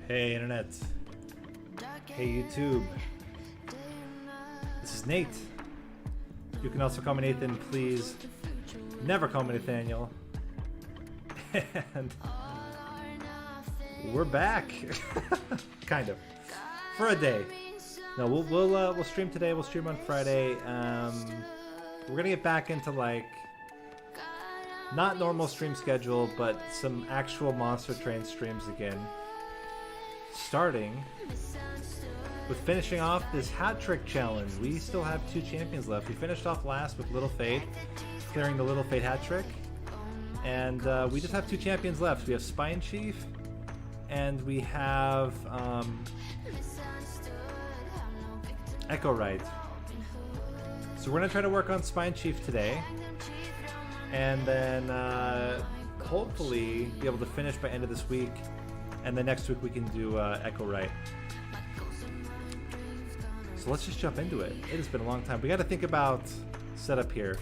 Hey internet. Hey YouTube. This is Nate. You can also call me Nathan, please. Never call me Nathaniel. And we're back. Kind of. For a day. No, we'll stream today. We'll stream on Friday. We're gonna get back into like not normal stream schedule, but some actual Monster Train streams again. Starting with finishing off this hat trick challenge. We still have 2 champions left. We finished off last with Little Fate, clearing the Little Fate hat trick. And we just have 2 champions left. We have Spine Chief, and we have Echo Right. So we're going to try to work on Spine Chief today. And then hopefully be able to finish by end of this week. And then next week we can do Echo Right. So let's just jump into it. It has been a long time. We got to think about setup here.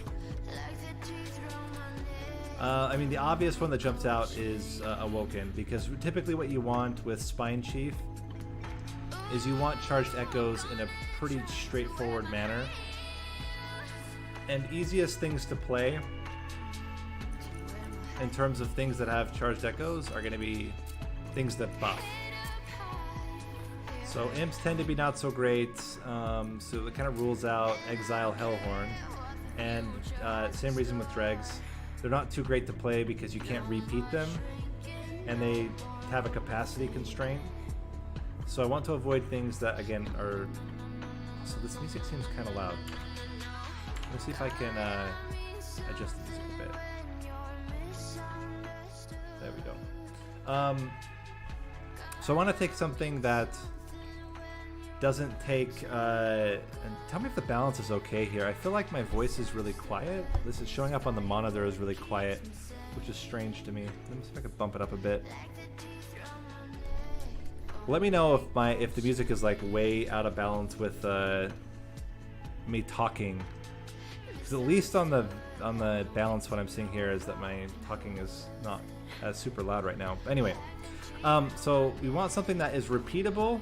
I mean, the obvious one that jumps out is Awoken, because typically what you want with Spine Chief is you want charged echoes in a pretty straightforward manner. And easiest things to play in terms of things that have charged echoes are going to be things that buff. So imps tend to be not so great, so it kind of rules out Exile Hellhorn. And same reason with Dregs. They're not too great to play because you can't repeat them, and they have a capacity constraint. So I want to avoid things that, again, are... So this music seems kind of loud. Let's see if I can adjust the music a bit. There we go. So I want to take something that doesn't take, and tell me if the balance is okay here. I feel like my voice is really quiet. This is showing up on the monitor as really quiet, which is strange to me. Let me see if I can bump it up a bit. Let me know if the music is like way out of balance with me talking. Because at least on the balance, what I'm seeing here is that my talking is not as super loud right now. Anyway. So we want something that is repeatable,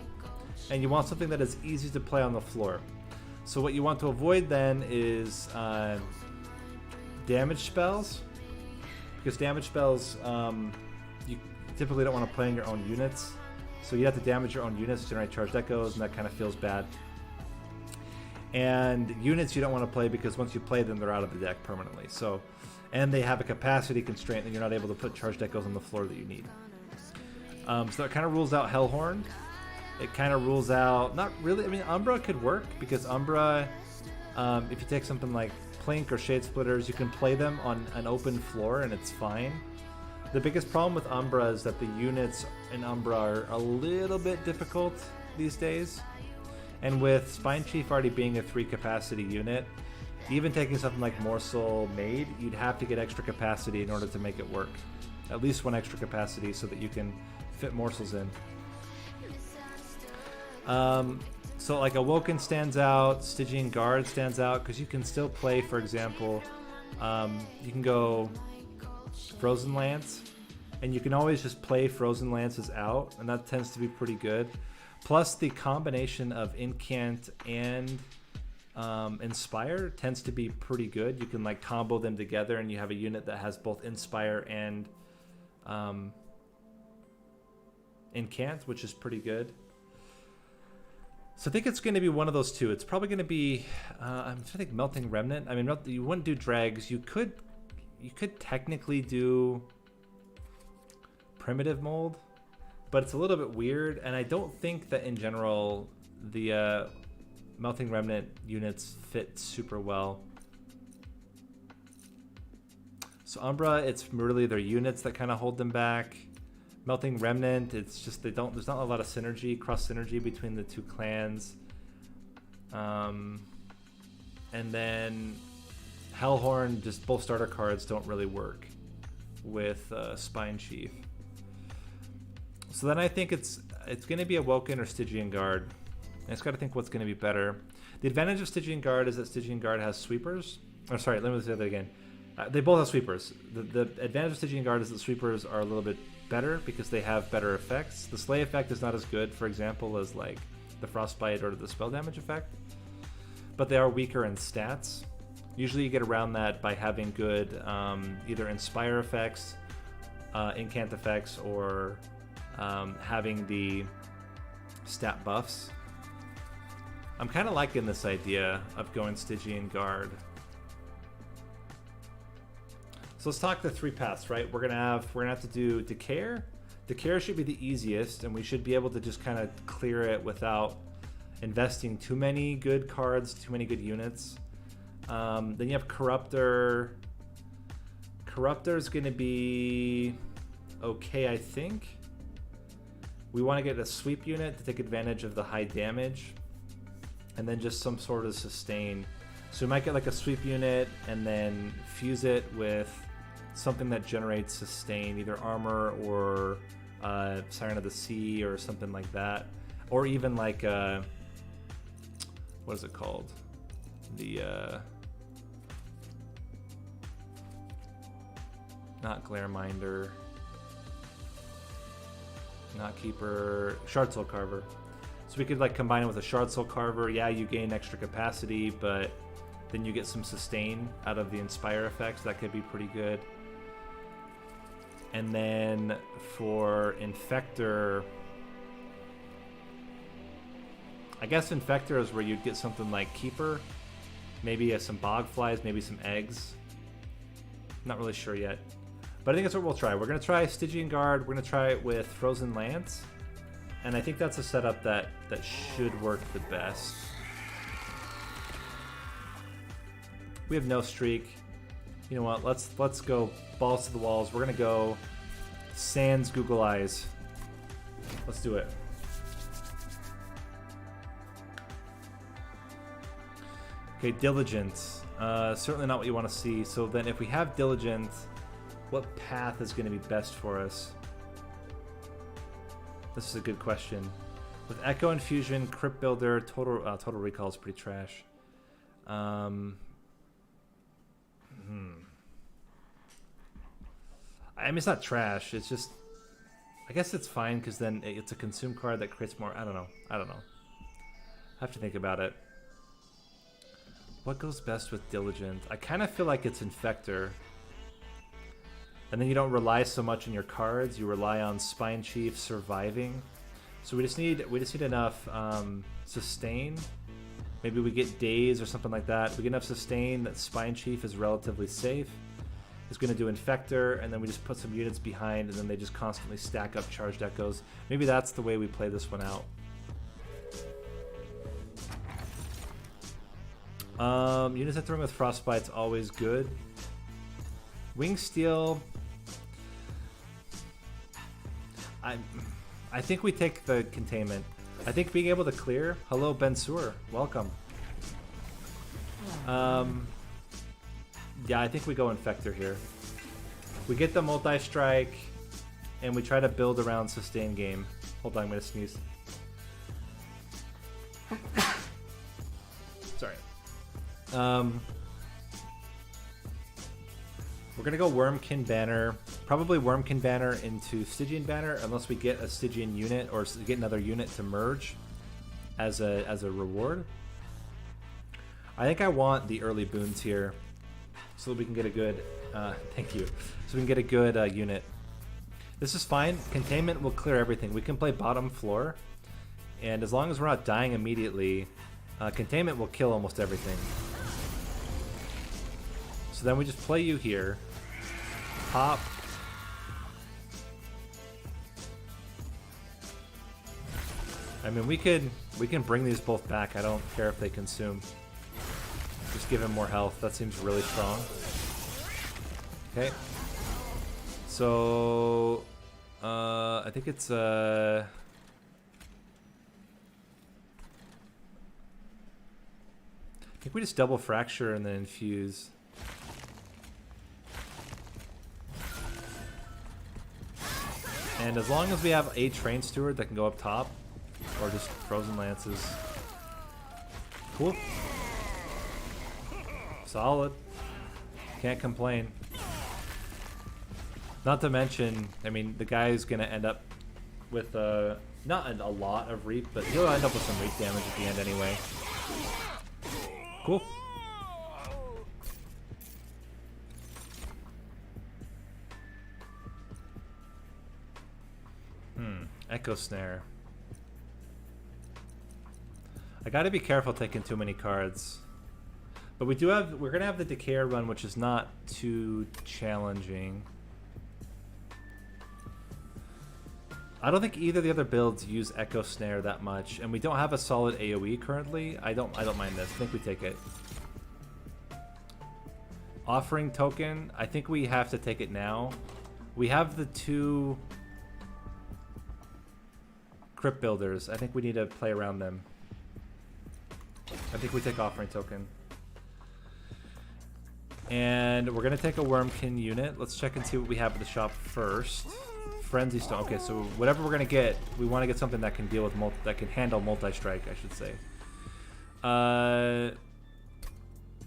and you want something that is easy to play on the floor. So what you want to avoid then is damage spells, because damage spells you typically don't want to play in your own units. So you have to damage your own units to generate charged echoes, and that kind of feels bad. And units you don't want to play because once you play them, they're out of the deck permanently. So, and they have a capacity constraint, and you're not able to put charged echoes on the floor that you need. So it kind of rules out Hellhorn. It kind of rules out, not really, I mean, Umbra could work, because Umbra, if you take something like Plink or Shade Splitters, you can play them on an open floor and it's fine. The biggest problem with Umbra is that the units in Umbra are a little bit difficult these days. And with Spine Chief already being a 3 capacity unit, even taking something like Morsel Maid, you'd have to get extra capacity in order to make it work. At least 1 extra capacity so that you can fit morsels in. So like Awoken stands out, Stygian Guard stands out, because you can still play, for example, you can go Frozen Lance, and you can always just play Frozen Lances out, and that tends to be pretty good. Plus the combination of Incant and Inspire tends to be pretty good. You can like combo them together, and you have a unit that has both Inspire and Incant, which is pretty good. So I think it's going to be one of those 2. It's probably going to be, I'm trying to think, Melting Remnant. I mean, you wouldn't do Dregs. You could technically do Primitive Mold, but it's a little bit weird, and I don't think that in general the Melting Remnant units fit super well. So Umbra, it's really their units that kind of hold them back. Melting Remnant, it's just there's not a lot of synergy, cross synergy between the 2 clans. And then Hellhorn, just both starter cards don't really work with Spine Chief. So then I think it's going to be Awoken or Stygian Guard. I just got to think what's going to be better. The advantage of Stygian Guard is that Stygian Guard has sweepers. Or sorry, let me say that again. They both have sweepers. The advantage of Stygian Guard is that sweepers are a little bit better because they have better effects. The Slay effect is not as good, for example, as like the Frostbite or the Spell Damage effect, but they are weaker in stats. Usually you get around that by having good either Inspire effects, Incant effects, or having the stat buffs. I'm kind of liking this idea of going Stygian Guard. So let's talk the 3 paths, right? We're gonna have to do Decayer. Decayer should be the easiest, and we should be able to just kind of clear it without investing too many good cards, too many good units. Then you have Corruptor. Corruptor is gonna be okay, I think. We want to get a sweep unit to take advantage of the high damage, and then just some sort of sustain. So we might get like a sweep unit and then fuse it with something that generates sustain, either armor or Siren of the Sea or something like that, or even like what is it called? The not Glareminder, not Keeper, Shard Soul Carver. So we could like combine it with a Shard Soul Carver. Yeah, you gain extra capacity, but then you get some sustain out of the Inspire effects. That could be pretty good. And then for Infector, I guess Infector is where you'd get something like Keeper, maybe some Bog Flies, maybe some eggs. Not really sure yet, but I think that's what we'll try. We're gonna try Stygian Guard. We're gonna try it with Frozen Lance, and I think that's a setup that should work the best. We have no streak. You know what? Let's go balls to the walls. We're gonna go Sans Google Eyes. Let's do it. Okay, Diligence. Certainly not what you want to see. So then if we have Diligence, what path is going to be best for us? This is a good question. With Echo Infusion, Crypt Builder, Total Recall is pretty trash. I mean, it's not trash. It's just, I guess it's fine because then it's a consume card that creates more. I don't know. I have to think about it. What goes best with Diligent? I kind of feel like it's Infector. And then you don't rely so much on your cards. You rely on Spine Chief surviving. So we just need enough sustain. Maybe we get Daze or something like that. We get enough sustain that Spine Chief is relatively safe. He's going to do Infector, and then we just put some units behind, and then they just constantly stack up Charged Echoes. Maybe that's the way we play this one out. Units that throw with Frostbite's always good. Wing Steel. I think we take the Containment. I think being able to clear. Hello, Ben Sewer. Welcome. Yeah, I think we go Infector here. We get the multi-strike, and we try to build around sustain game. Hold on, I'm gonna sneeze. Sorry. We're gonna go Wormkin Banner. Probably Wormkin Banner into Stygian Banner, unless we get a Stygian unit or get another unit to merge as a reward. I think I want the early boons here, so that we can get a good. Thank you. So we can get a good unit. This is fine. Containment will clear everything. We can play bottom floor, and as long as we're not dying immediately, Containment will kill almost everything. So then we just play you here. Pop. I mean, we can bring these both back. I don't care if they consume. Just give him more health. That seems really strong. Okay. So, I think it's I think we just double fracture and then infuse. And as long as we have a Train Steward that can go up top, or just Frozen Lances. Cool. Solid. Can't complain. Not to mention, I mean, the guy's gonna end up with not a lot of reap, but he'll end up with some reap damage at the end anyway. Cool. Echo Snare. I gotta be careful taking too many cards. But we're gonna have the Decayer run, which is not too challenging. I don't think either of the other builds use Echo Snare that much, and we don't have a solid AoE currently. I don't mind this. I think we take it. Offering Token, I think we have to take it now. We have the 2 Crypt Builders. I think we need to play around them. I think we take Offering Token. And we're going to take a Wormkin unit. Let's check and see what we have at the shop first. Frenzy Stone. Okay, so whatever we're going to get, we want to get something that can deal with that can handle multi-strike, I should say.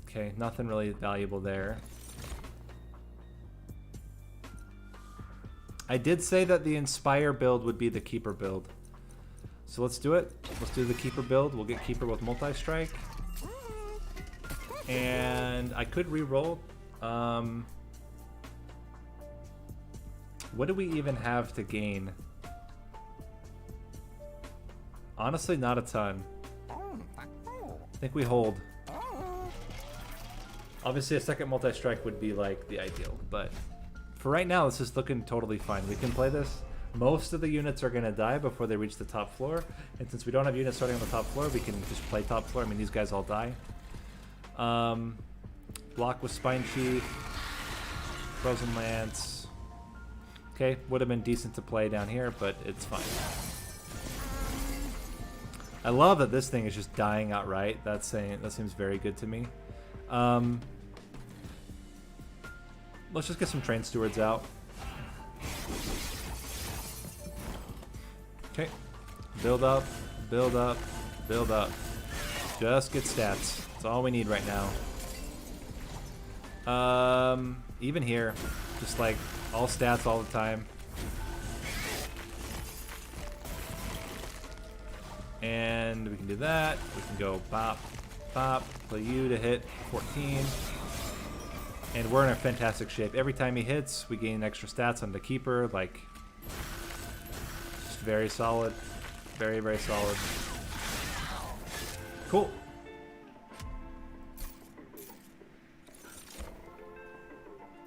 Okay, nothing really valuable there. I did say that the Inspire build would be the Keeper build. So let's do it. Let's do the Keeper build. We'll get Keeper with multi-strike. And I could re-roll. What do we even have to gain? Honestly, not a ton. I think we hold. Obviously, a second multi-strike would be like the ideal, but for right now, this is looking totally fine. We can play this. Most of the units are going to die before they reach the top floor, and since we don't have units starting on the top floor, we can just play top floor. I mean, these guys all die. Block with Spine Chief, Frozen Lance. Okay, would have been decent to play down here, but it's fine. I love that this thing is just dying outright. That seems very good to me. Let's just get some Train Stewards out. Okay, build up, build up, build up. Just get stats. That's all we need right now. Even here, just like all stats all the time. And we can do that. We can go bop, bop, play you to hit 14. And we're in a fantastic shape. Every time he hits, we gain extra stats on the Keeper. Like, just very solid. Very, very solid. Cool.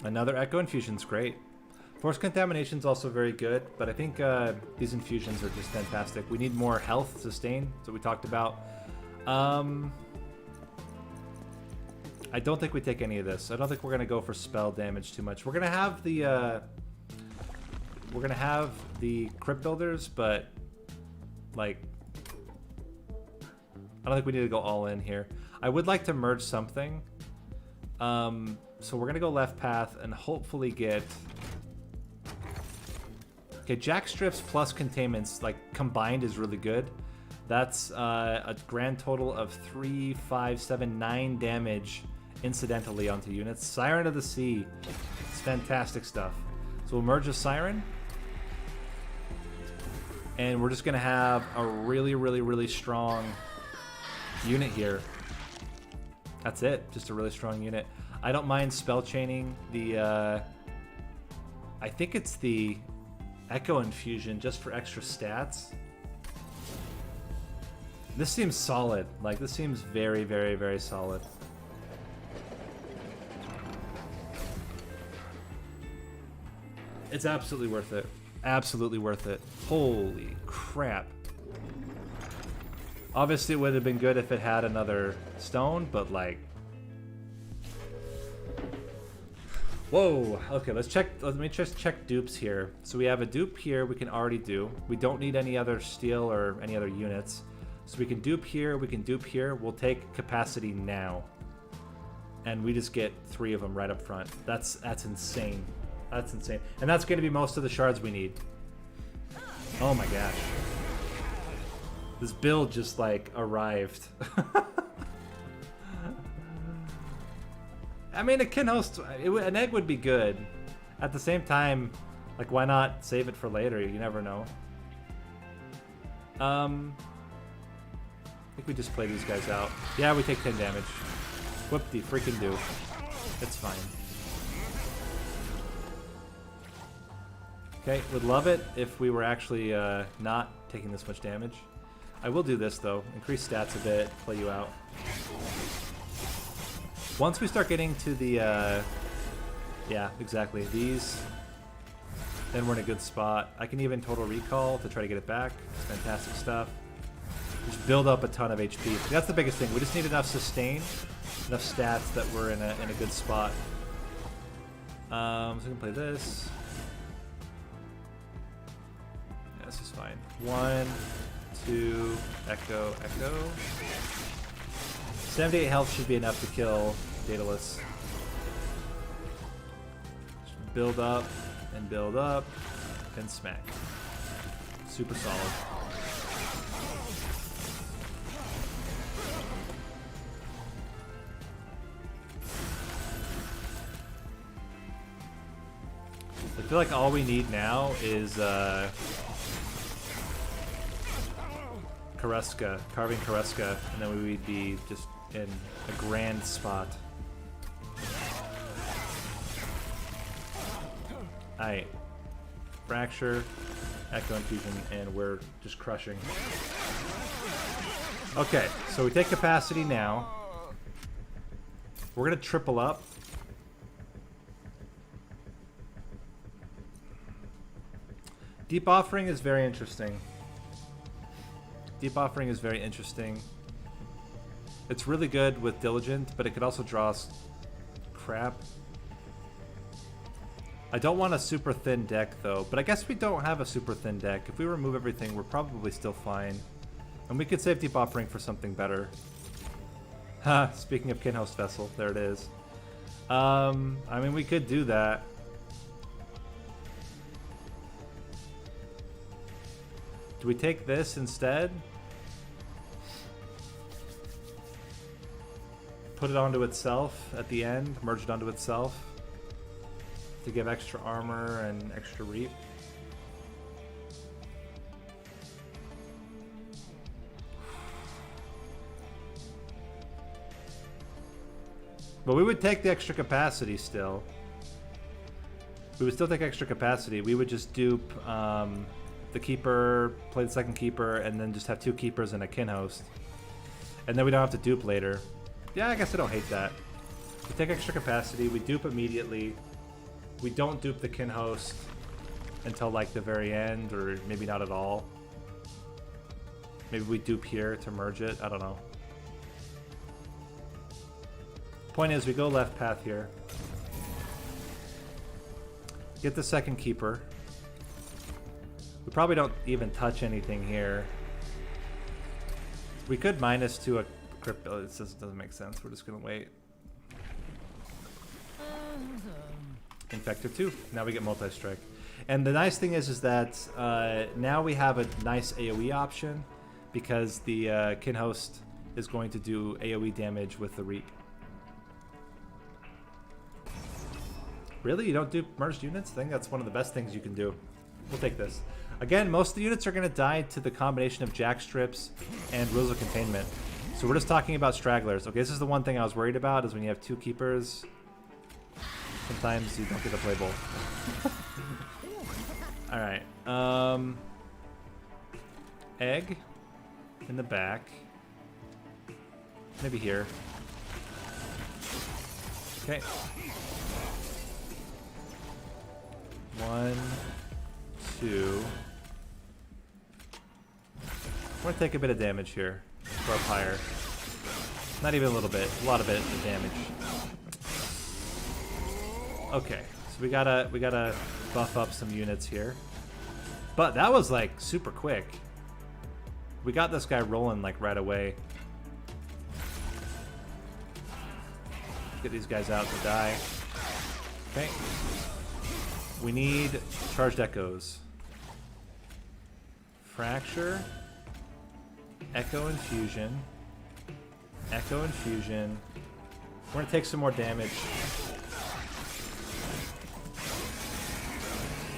Another Echo Infusion's great. Force Contamination's also very good, but I think these infusions are just fantastic. We need more health sustain, that's what we talked about. I don't think we take any of this. I don't think we're gonna go for spell damage too much. We're gonna have the Crypt Builders, but like, I don't think we need to go all in here. I would like to merge something. So we're gonna go left path and hopefully get. Okay, Jack Strips plus Containments, like, combined is really good. That's a grand total of 3, 5, 7, 9 damage incidentally onto units. Siren of the Sea. It's fantastic stuff. So we'll merge a Siren. And we're just going to have a really, really, really strong unit here. That's it. Just a really strong unit. I don't mind spell chaining the... I think it's the Echo Infusion just for extra stats. This seems solid. Like, this seems very, very, very solid. It's absolutely worth it. Absolutely worth it. Holy crap. Obviously, it would have been good if it had another stone, but like... Whoa. Okay, let's check. Let me just check dupes here. So we have a dupe here we can already do. We don't need any other steel or any other units. So we can dupe here, we can dupe here. We'll take capacity now. And we just get 3 of them right up front. That's insane. That's insane. And that's going to be most of the shards we need. Oh my gosh. This build just, like, arrived. I mean, a Kinhost, an egg would be good. At the same time, like, why not save it for later? You never know. I think we just play these guys out. Yeah, we take 10 damage. Whoop-de freaking do. It's fine. Okay, would love it if we were actually not taking this much damage. I will do this, though. Increase stats a bit, play you out. Once we start getting to the... yeah, exactly. These... then we're in a good spot. I can even total recall to try to get it back. It's fantastic stuff. Just build up a ton of HP. That's the biggest thing. We just need enough sustain, enough stats that we're in a good spot. So we can play this. Yeah, this is fine. 1, 2, echo, echo. 78 health should be enough to kill Daedalus. Just build up and build up, and smack. Super solid. I feel like all we need now is Kareska, carving Kareska, and then we would be just in a grand spot. Alright. Fracture, Echo Infusion, and we're just crushing. Okay, so we take capacity now. We're gonna triple up. Deep Offering is very interesting. Deep Offering is very interesting. It's really good with Diligent, but it could also draw us crap. I don't want a super thin deck, though, but I guess we don't have a super thin deck. If we remove everything, we're probably still fine. And we could save Deep Offering for something better. Ha, speaking of Kinhost Vessel, there it is. I mean, we could do that. Do we take this instead? Put it onto itself at the end, merge it onto itself. To give extra armor and extra reap. But we would take the extra capacity still. We would still take extra capacity. We would just dupe the keeper, play the second keeper, and then just have 2 keepers and a Kinhost. And then we don't have to dupe later. Yeah, I guess I don't hate that. We take extra capacity, we dupe immediately. We don't dupe the Kinhost until like the very end, or maybe not at all. Maybe we dupe here to merge it. I don't know. Point is, we go left path here. Get the second keeper. We probably don't even touch anything here. We could -2 a crypt. Oh, it just doesn't make sense. We're just gonna wait. Infector 2. Now we get multi-strike. And the nice thing is that now we have a nice AoE option because the Kinhost is going to do AoE damage with the Reap. Really? You don't do merged units? I think that's one of the best things you can do. We'll take this. Again, most of the units are going to die to the combination of Jack Strips and Rules of Containment. So we're just talking about stragglers. Okay, this is the one thing I was worried about, is when you have 2 keepers. Sometimes you don't get to play both. Alright. Egg in the back. Maybe here. Okay. 1, 2. We're gonna take a bit of damage here. Go up higher. Not even a little bit. A lot of it of damage. Okay, so we gotta buff up some units here. But that was like super quick. We got this guy rolling like right away. Get these guys out to die. Okay. We need charged echoes. Fracture. Echo Infusion. Echo Infusion. We're gonna take some more damage.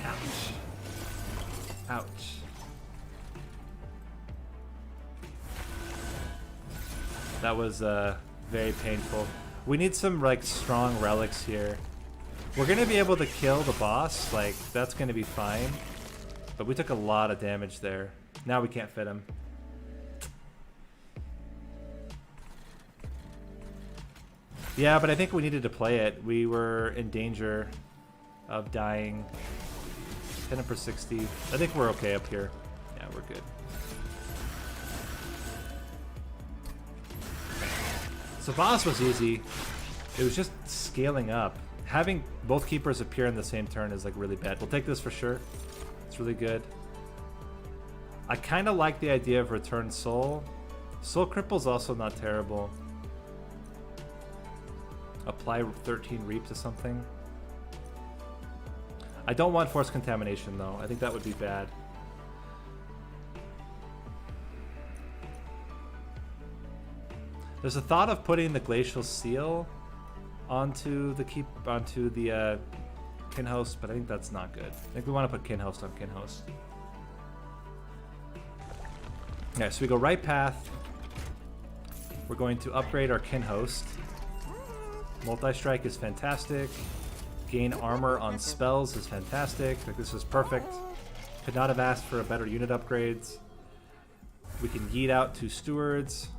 Ouch. Ouch. That was very painful. We need some like strong relics here. We're gonna be able to kill the boss, like that's gonna be fine. But we took a lot of damage there. Now we can't fit him. Yeah, but I think we needed to play it. We were in danger of dying. 10 per 60. I think we're okay up here. Yeah, we're good. So boss was easy. It was just scaling up. Having both keepers appear in the same turn is like really bad. We'll take this for sure. It's really good. I kind of like the idea of Return Soul. Soul Cripple's also not terrible. Apply 13 Reap to something. I don't want Force Contamination though. I think that would be bad. There's a thought of putting the Glacial Seal onto the Kinhost, but I think that's not good. I think we want to put Kinhost on Kinhost. Okay, so we go right path. We're going to upgrade our Kinhost. Multi-strike is fantastic. Gain armor on spells is fantastic. Like this is perfect. Could not have asked for a better unit upgrades. We can yeet out 2 stewards.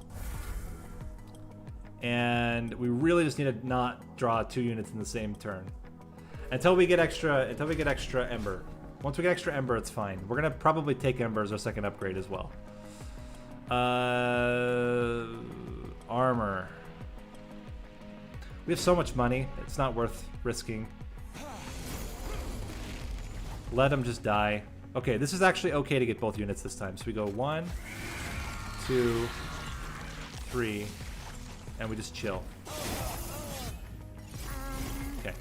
And we really just need to not draw 2 units in the same turn. Until we get extra Ember. Once we get extra Ember, it's fine. We're gonna probably take Ember as our second upgrade as well. Armor. We have so much money, it's not worth risking. Let him just die. Okay, this is actually okay to get both units this time. So we go 1, 2, 3, and we just chill. Okay.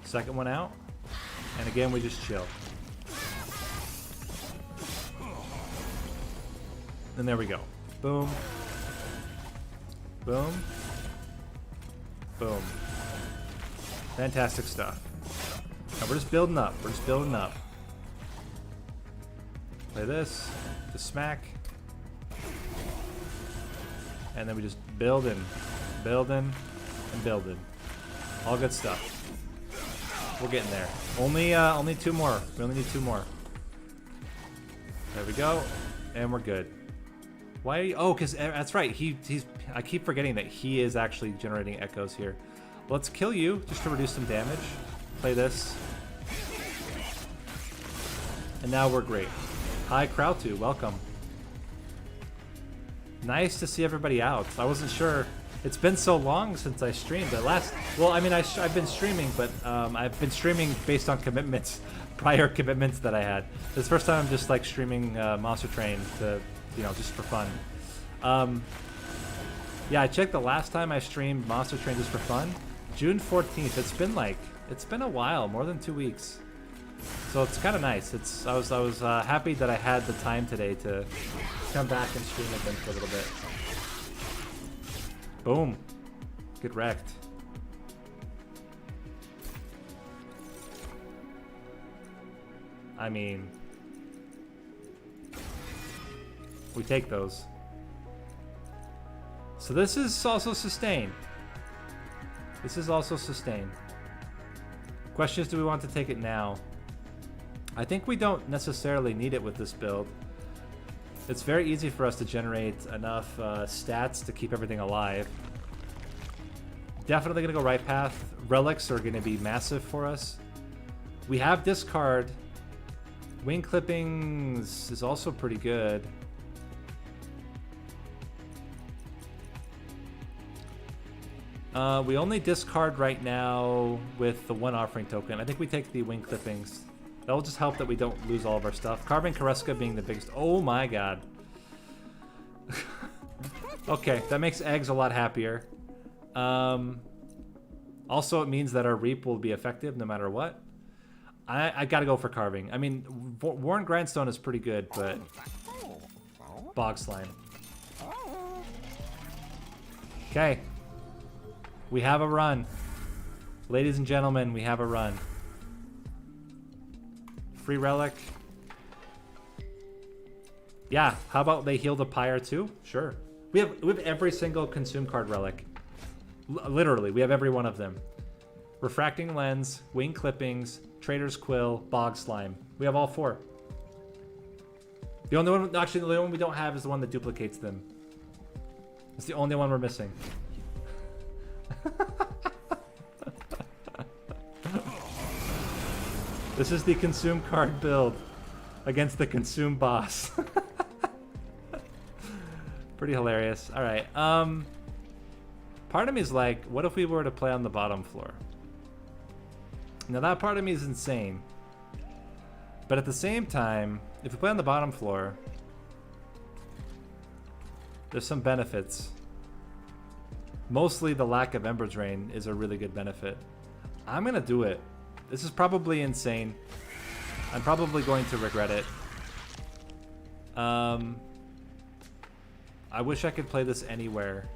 Second one out. And again, we just chill. And there we go. Boom. Boom. Boom. Fantastic stuff. Now we're just building up. We're just building up. Play this. To smack. And then we just building, building, and building. All good stuff. We're getting there. Only 2 more. We only need 2 more. There we go. And we're good. Why are you... Oh, because that's right. He's... I keep forgetting that he is actually generating echoes here. Let's kill you just to reduce some damage. Play this. And now we're great. Hi, Krautu. Welcome. Nice to see everybody out. I wasn't sure. It's been so long since I streamed. Well, I mean, I've been streaming, but I've been streaming based on commitments, prior commitments that I had. This is the first time I'm just like streaming Monster Train to, you know, just for fun. Yeah, I checked the last time I streamed Monster Train just for fun. June 14th. It's been a while, more than 2 weeks. So it's kind of nice. I was happy that I had the time today to come back and stream again for a little bit. Boom. Get wrecked. I mean, we take those. So this is also sustain. This is also sustain. Question is, do we want to take it now? I think we don't necessarily need it with this build. It's very easy for us to generate enough stats to keep everything alive. Definitely gonna go right path. Relics are gonna be massive for us. We have discard. Wing clippings is also pretty good. We only discard right now with the 1 offering token. I think we take the wing clippings. That'll just help that we don't lose all of our stuff. Carbon Kareska being the biggest. Oh my god. Okay, that makes eggs a lot happier. Also, it means that our reap will be effective no matter what. I gotta go for carving. I mean, Worn Grindstone is pretty good, but Bog Slime. Okay. We have a run. Ladies and gentlemen, we have a run. Free relic. Yeah, how about they heal the pyre too? Sure. We have every single consume card relic. Literally, we have every one of them. Refracting lens, wing clippings, trader's quill, bog slime. We have all 4. The only one, actually, the only one we don't have is the one that duplicates them. It's the only one we're missing. This is the consume card build against the consume boss. Pretty hilarious. All right. Part of me is like, what if we were to play on the bottom floor? Now that part of me is insane. But at the same time, if we play on the bottom floor, there's some benefits. Mostly the lack of Ember Drain is a really good benefit. I'm gonna do it. This is probably insane. I'm probably going to regret it. I wish I could play this anywhere.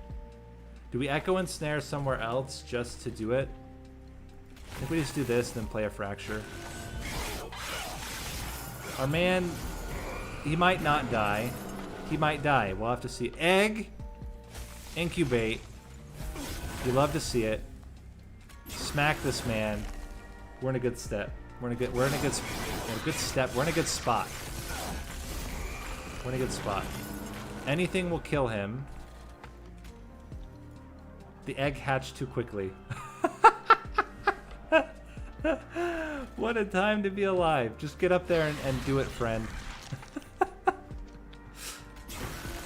Do we echo and snare somewhere else just to do it? I think we just do this, then play a fracture. Our man, he might not die. He might die. We'll have to see. Egg, incubate. You love to see it. Smack this man. We're in a good step. We're in a good step. We're in a good spot. We're in a good spot. Anything will kill him. The egg hatched too quickly. What a time to be alive. Just get up there and do it, friend.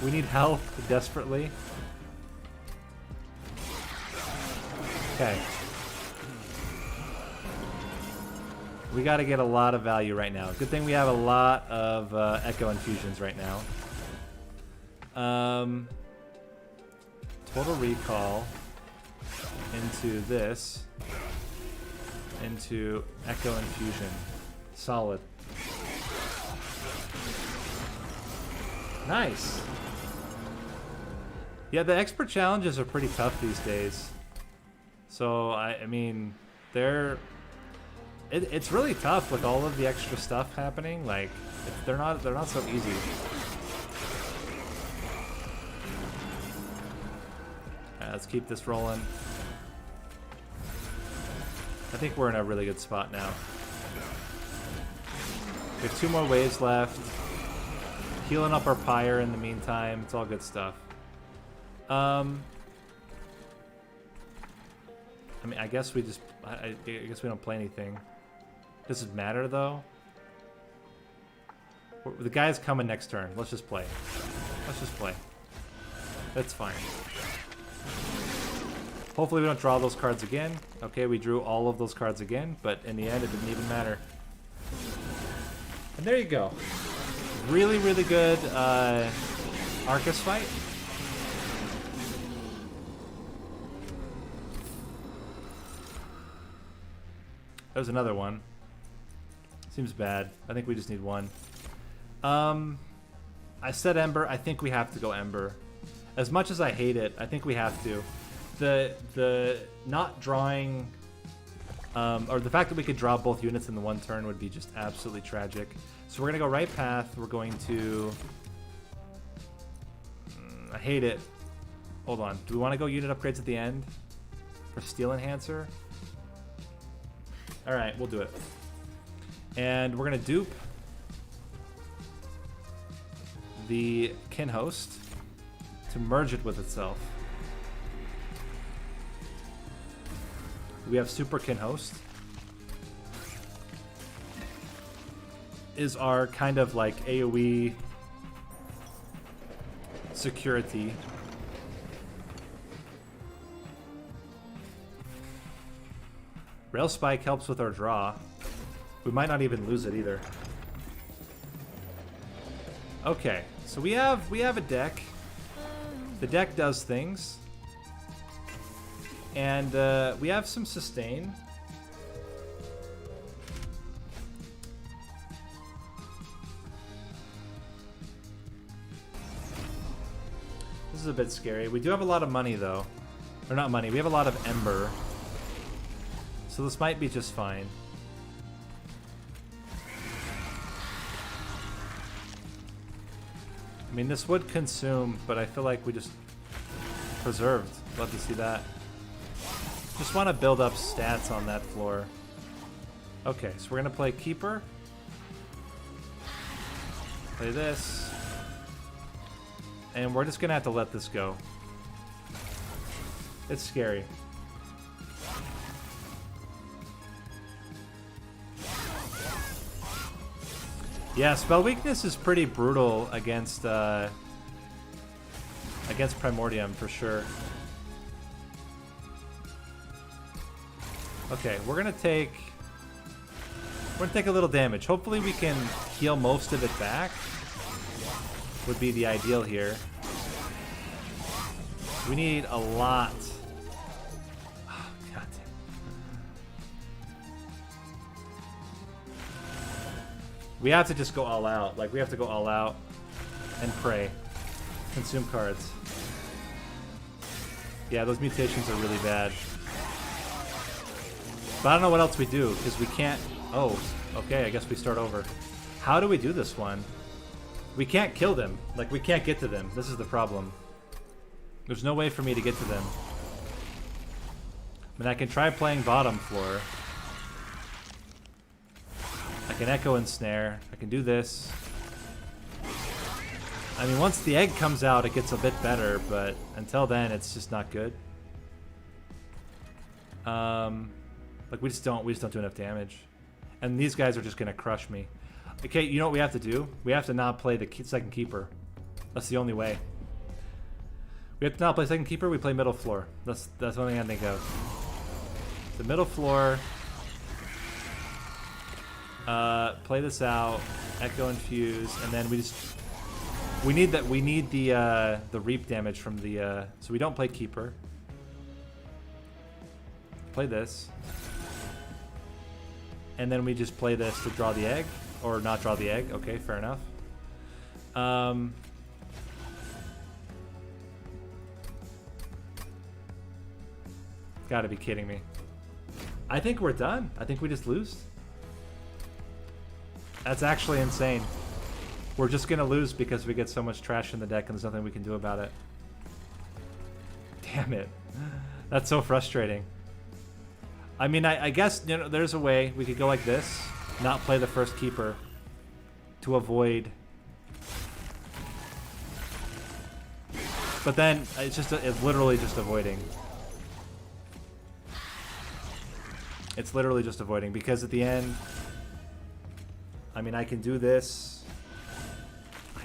We need health desperately. Okay. We got to get a lot of value right now. Good thing we have a lot of Echo Infusions right now. Total Recall into this. Into Echo Infusion. Solid. Nice. Yeah, the expert challenges are pretty tough these days. So, I mean, it's really tough with all of the extra stuff happening. Like, they're not so easy. Let's keep this rolling. I think we're in a really good spot now. We have 2 more waves left. Healing up our pyre in the meantime. It's all good stuff. I mean, I guess we just... I guess we don't play anything. Does it matter, though? The guy's coming next turn. Let's just play. Let's just play. That's fine. Hopefully we don't draw those cards again. Okay, we drew all of those cards again, but in the end, it didn't even matter. And there you go. Really, really good Arcus fight. There's another one. Seems bad. I think we just need one. I said Ember. I think we have to go Ember. As much as I hate it, I think we have to. The not drawing, or the fact that we could draw both units in the one turn would be just absolutely tragic. So we're gonna go right path. We're going to. I hate it. Hold on. Do we want to go unit upgrades at the end for Steel Enhancer? All right, we'll do it. And we're gonna dupe the kin host to merge it with itself. We have Super Kin Host. Is our kind of like AoE security. Rail Spike helps with our draw. We might not even lose it either. Okay, so we have a deck. The deck does things. And we have some sustain. This is a bit scary. We do have a lot of money though. Or not money. We have a lot of ember. So this might be just fine. I mean, this would consume, but I feel like we just preserved. Love to see that. Just want to build up stats on that floor. Okay, so we're going to play Keeper. Play this. And we're just going to have to let this go. It's scary. Yeah, spell weakness is pretty brutal against Primordium for sure. Okay, we're gonna take a little damage. Hopefully we can heal most of it back. Would be the ideal here. We need a lot. Oh, God damn. We have to just go all out. Like, we have to go all out and pray. Consume cards. Yeah, those mutations are really bad. But I don't know what else we do, because we can't... Oh, okay, I guess we start over. How do we do this one? We can't kill them. Like, we can't get to them. This is the problem. There's no way for me to get to them. I mean, I can try playing bottom floor. I can echo and snare. I can do this. I mean, once the egg comes out, it gets a bit better, but until then, it's just not good. Like, we just don't do enough damage. And these guys are just gonna crush me. Okay, you know what we have to do? We have to not play the second keeper. That's the only way. We have to not play second keeper, we play middle floor. That's the only thing I think of. The middle floor. Play this out, echo infuse, and then we need the reap damage from the so we don't play keeper. Play this. And then we just play this to draw the egg. Or not draw the egg. Okay, fair enough. Gotta be kidding me. I think we're done. I think we just lose. That's actually insane. We're just gonna lose because we get so much trash in the deck and there's nothing we can do about it. Damn it. That's so frustrating. I mean, I guess, you know, there's a way we could go like this, not play the first keeper to avoid. But then it's literally just avoiding. It's literally just avoiding because at the end, I mean, I can do this.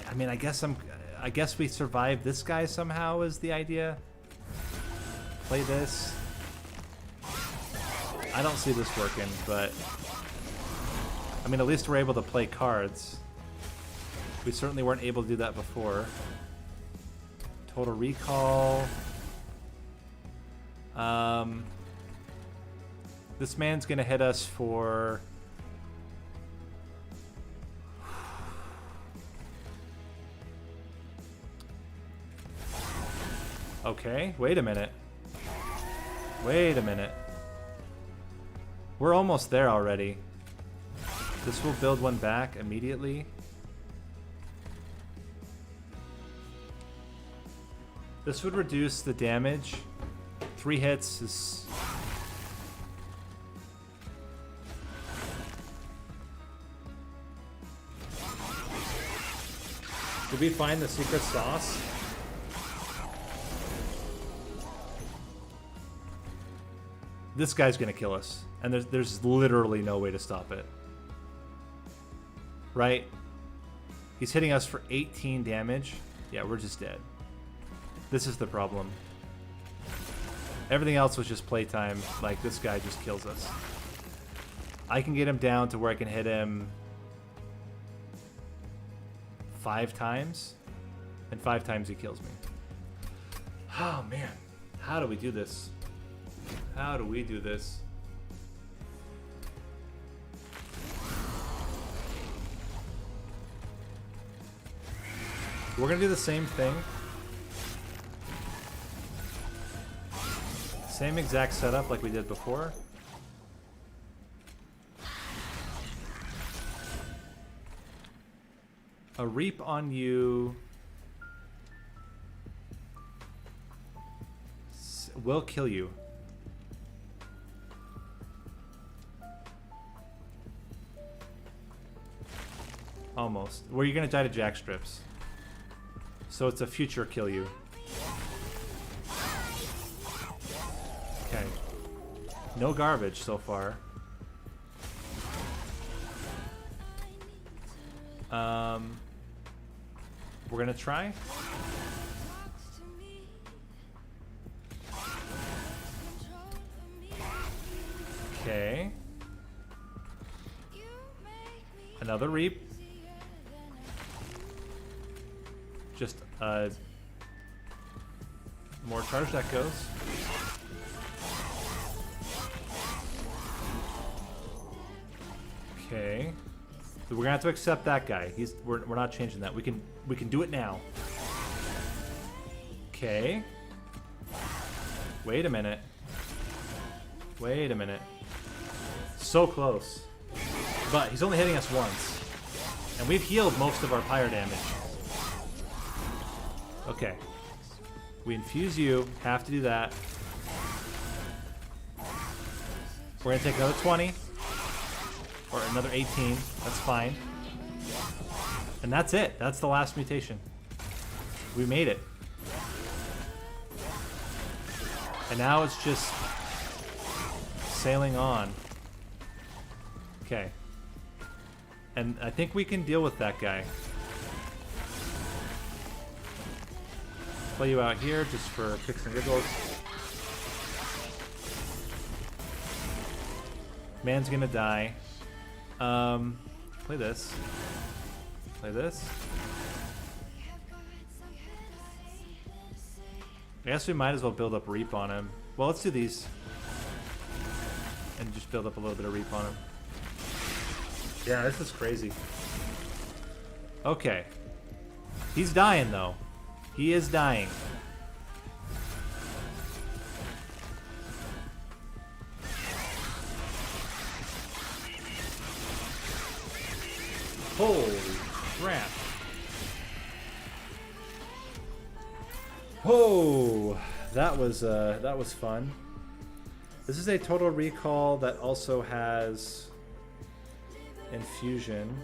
I mean, I guess we survive this guy somehow is the idea. Play this. I don't see this working, but I mean, at least we're able to play cards. We certainly weren't able to do that before. Total Recall. This man's gonna hit us for... Okay, wait a minute. Wait a minute. We're almost there already. This will build one back immediately. This would reduce the damage. 3 hits is... Did we find the secret sauce? This guy's gonna kill us. And there's literally no way to stop it. Right? He's hitting us for 18 damage. Yeah, we're just dead. This is the problem. Everything else was just playtime. Like, this guy just kills us. I can get him down to where I can hit him 5 times. And 5 times he kills me. Oh, man. How do we do this? How do we do this? We're gonna do the same thing. Same exact setup like we did before. A reap on you will kill you. Almost. Where you're gonna die to jack strips. So it's a future kill you. Okay. No garbage so far. We're gonna try. Okay. Another reap. Just more charge that goes. Okay. So we're gonna have to accept that guy. We're not changing that. We can do it now. Okay. Wait a minute. Wait a minute. So close. But he's only hitting us once. And we've healed most of our pyre damage. Okay. We infuse you. Have to do that. We're gonna take another 20. Or another 18. That's fine. And that's it. That's the last mutation. We made it. And now it's just sailing on. Okay. And I think we can deal with that guy. Play you out here just for kicks and giggles. Man's gonna die. Play this. Play this. I guess we might as well build up Reap on him. Well, let's do these. And just build up a little bit of Reap on him. Yeah, this is crazy. Okay. He's dying, though. He is dying. Holy crap. Oh, that was fun. This is a total recall that also has infusion.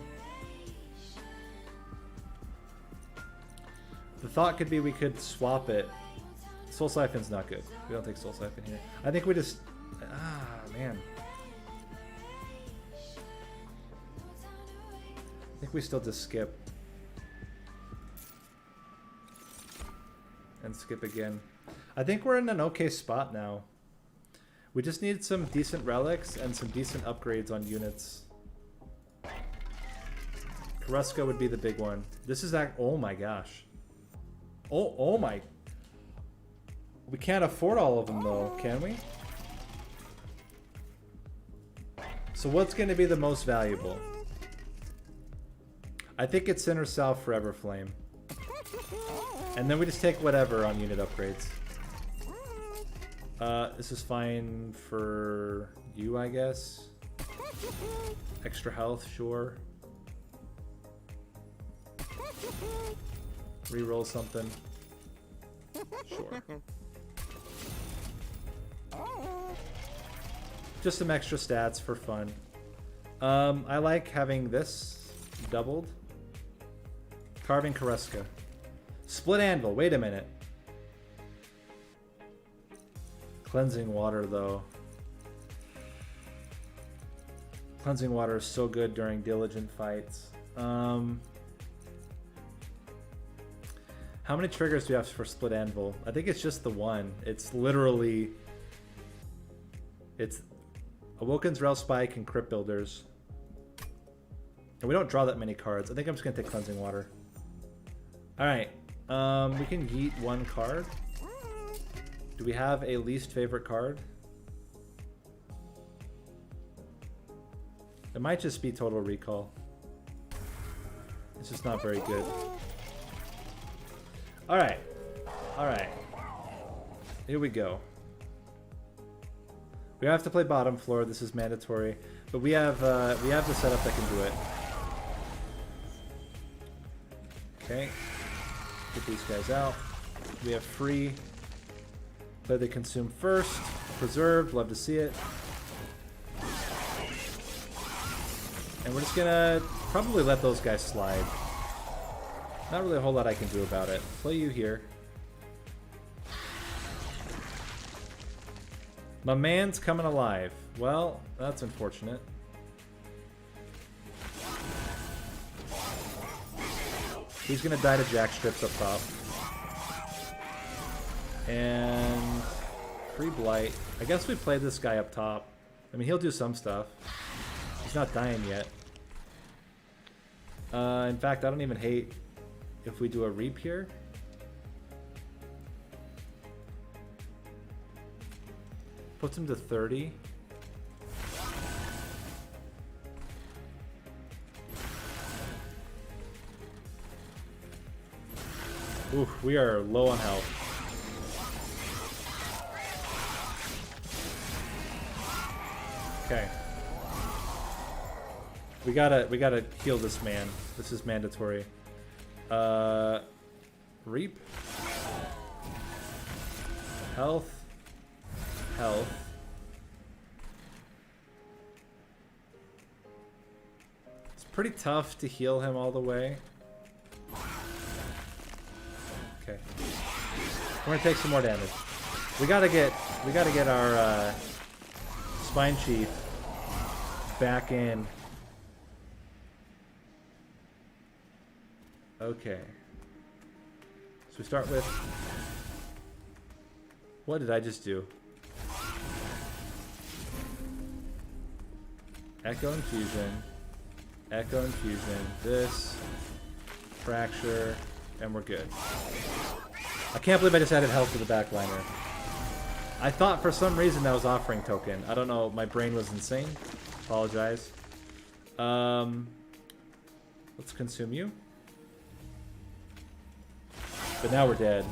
The thought could be we could swap it. Soul Siphon's not good. We don't take Soul Siphon here. I think we just... man. I think we still just skip. And skip again. I think we're in an okay spot now. We just need some decent relics and some decent upgrades on units. Karuska would be the big one. This is oh my gosh. Oh my. We can't afford all of them though, can we? So what's going to be the most valuable? I think it's Sinner South Forever Flame. And then we just take whatever on unit upgrades. This is fine for you, I guess. Extra health, sure. Reroll something. Sure. Just some extra stats for fun. I like having this doubled. Carving Karuska. Split Anvil, wait a minute. Cleansing Water, though. Cleansing Water is so good during diligent fights. How many triggers do you have for Split Anvil? I think it's just the one. It's literally... It's Awoken's Rel Spike and Crypt Builders. And we don't draw that many cards. I think I'm just going to take Cleansing Water. Alright. We can yeet one card. Do we have a least favorite card? It might just be Total Recall. It's just not very good. Alright. Alright. Here we go. We have to play bottom floor. This is mandatory, but we have the setup that can do it. Okay, get these guys out. We have free. Play the consume first. Preserved. Love to see it. And we're just gonna probably let those guys slide. Not really a whole lot I can do about it. Play you here. My man's coming alive. Well, that's unfortunate. He's gonna die to jack strips up top. And free blight. I guess we play this guy up top. I mean, he'll do some stuff. He's not dying yet. In fact, I don't even hate if we do a reap here. Puts him to 30. Oof, we are low on health. Okay. We gotta heal this man. This is mandatory. Reap. Health. Health. It's pretty tough to heal him all the way. Okay. We're gonna take some more damage. We gotta get our Spine Chief back in. Okay. So we start with... What did I just do? Echo Infusion. Echo Infusion. This. Fracture. And we're good. I can't believe I just added health to the backliner. I thought for some reason that was offering token. I don't know. My brain was insane. Apologize. Let's consume you. But now we're dead.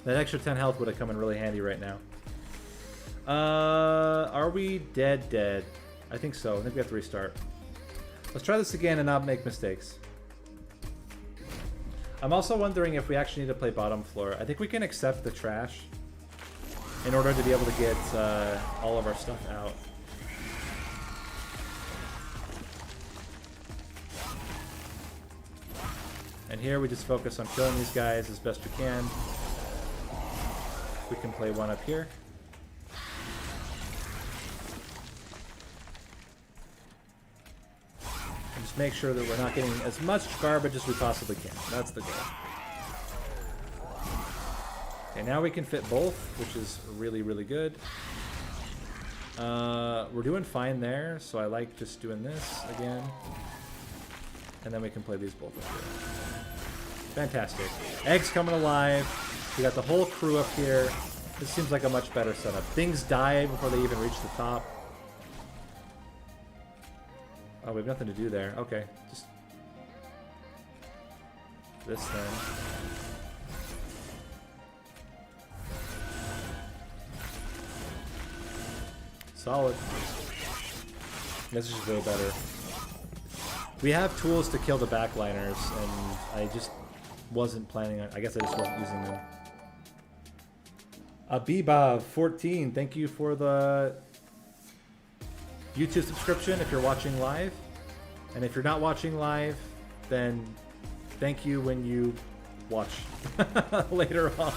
That extra 10 health would have come in really handy right now. Are we dead? I think so. I think we have to restart. Let's try this again and not make mistakes. I'm also wondering if we actually need to play bottom floor. I think we can accept the trash in order to be able to get all of our stuff out. And here we just focus on killing these guys as best we can. We can play one up here. And just make sure that we're not getting as much garbage as we possibly can. That's the goal. Okay, now we can fit both, which is really, really good. We're doing fine there, so I like just doing this again. And then we can play these both up here. Fantastic. Egg's coming alive. We got the whole crew up here. This seems like a much better setup. Things die before they even reach the top. Oh, we have nothing to do there. Okay, just this then. Solid. This is just way better. We have tools to kill the backliners, and I just wasn't planning on... I guess I just wasn't using them. Abiba14, thank you for the YouTube subscription if you're watching live. And if you're not watching live, then thank you when you watch later on.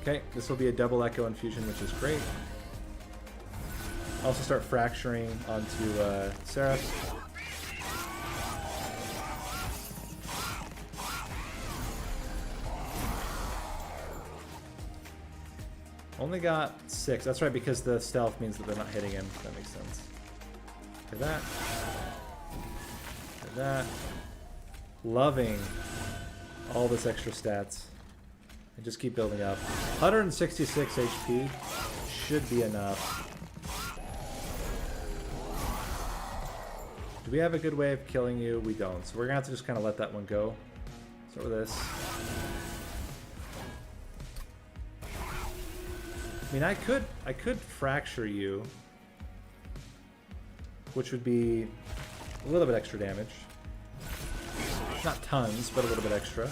Okay, this will be a double echo infusion, which is great. Also start fracturing onto Seraph. Only got 6. That's right, because the stealth means that they're not hitting him. That makes sense. Look at that. Look at that. Loving all this extra stats. And just keep building up. 166 HP should be enough. Do we have a good way of killing you? We don't. So we're going to have to just kind of let that one go. Start with this. I mean, I could fracture you, which would be a little bit extra damage. Not tons, but a little bit extra.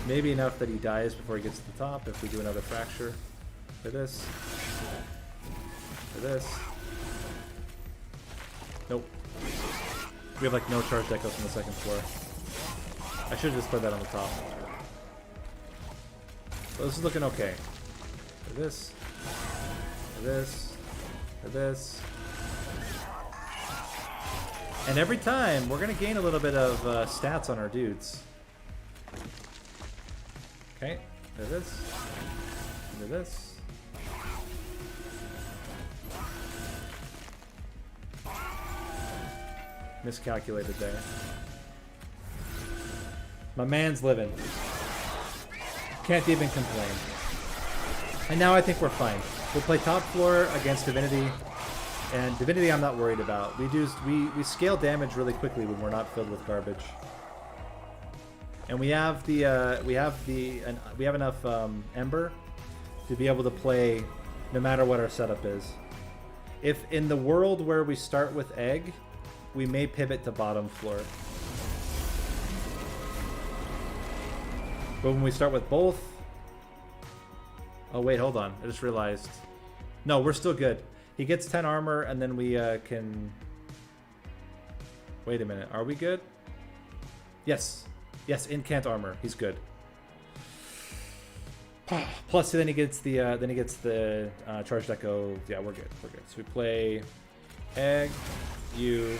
Maybe enough that he dies before he gets to the top if we do another fracture. For this. For this. Nope. We have like no charged echoes on the second floor. I should have just put that on the top. So this is looking okay. For this. For this. For this. And every time, we're going to gain a little bit of stats on our dudes. Okay, do this. Do this. Miscalculated there. My man's living. Can't even complain. And now I think we're fine. We'll play top floor against Divinity. And Divinity I'm not worried about. We scale damage really quickly when we're not filled with garbage. And we have enough Ember to be able to play no matter what our setup is. If in the world where we start with Egg, we may pivot to bottom floor. But when we start with both... Oh wait, hold on. I just realized. No, we're still good. He gets 10 armor and then we can... Wait a minute. Are we good? Yes. Yes, incant armor. He's good. Plus, then he gets the charged echo. Yeah, we're good. We're good. So we play Egg, you,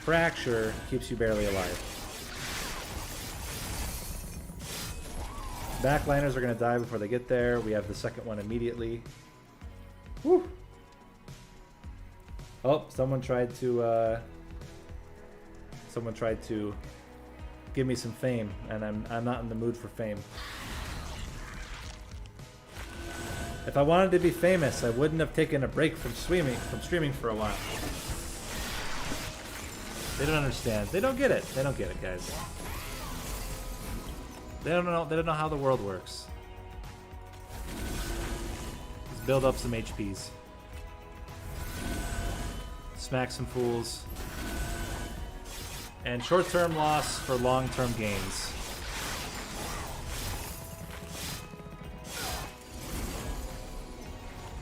fracture keeps you barely alive. Backliners are gonna die before they get there. We have the second one immediately. Woo! Oh, someone tried to give me some fame, and I'm not in the mood for fame. If I wanted to be famous, I wouldn't have taken a break from streaming for a while. They don't understand. They don't get it. They don't get it, guys. They don't know how the world works. Let's build up some HPs. Smack some fools. And short-term loss for long-term gains.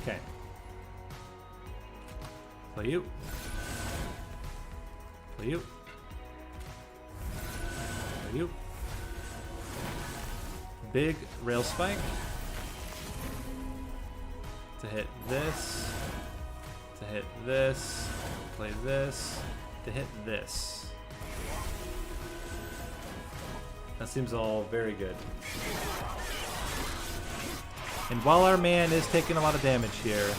Okay. Play you. Play you. Play you. Big rail spike. To hit this. To hit this. Play this. To hit this. That seems all very good. And while our man is taking a lot of damage here,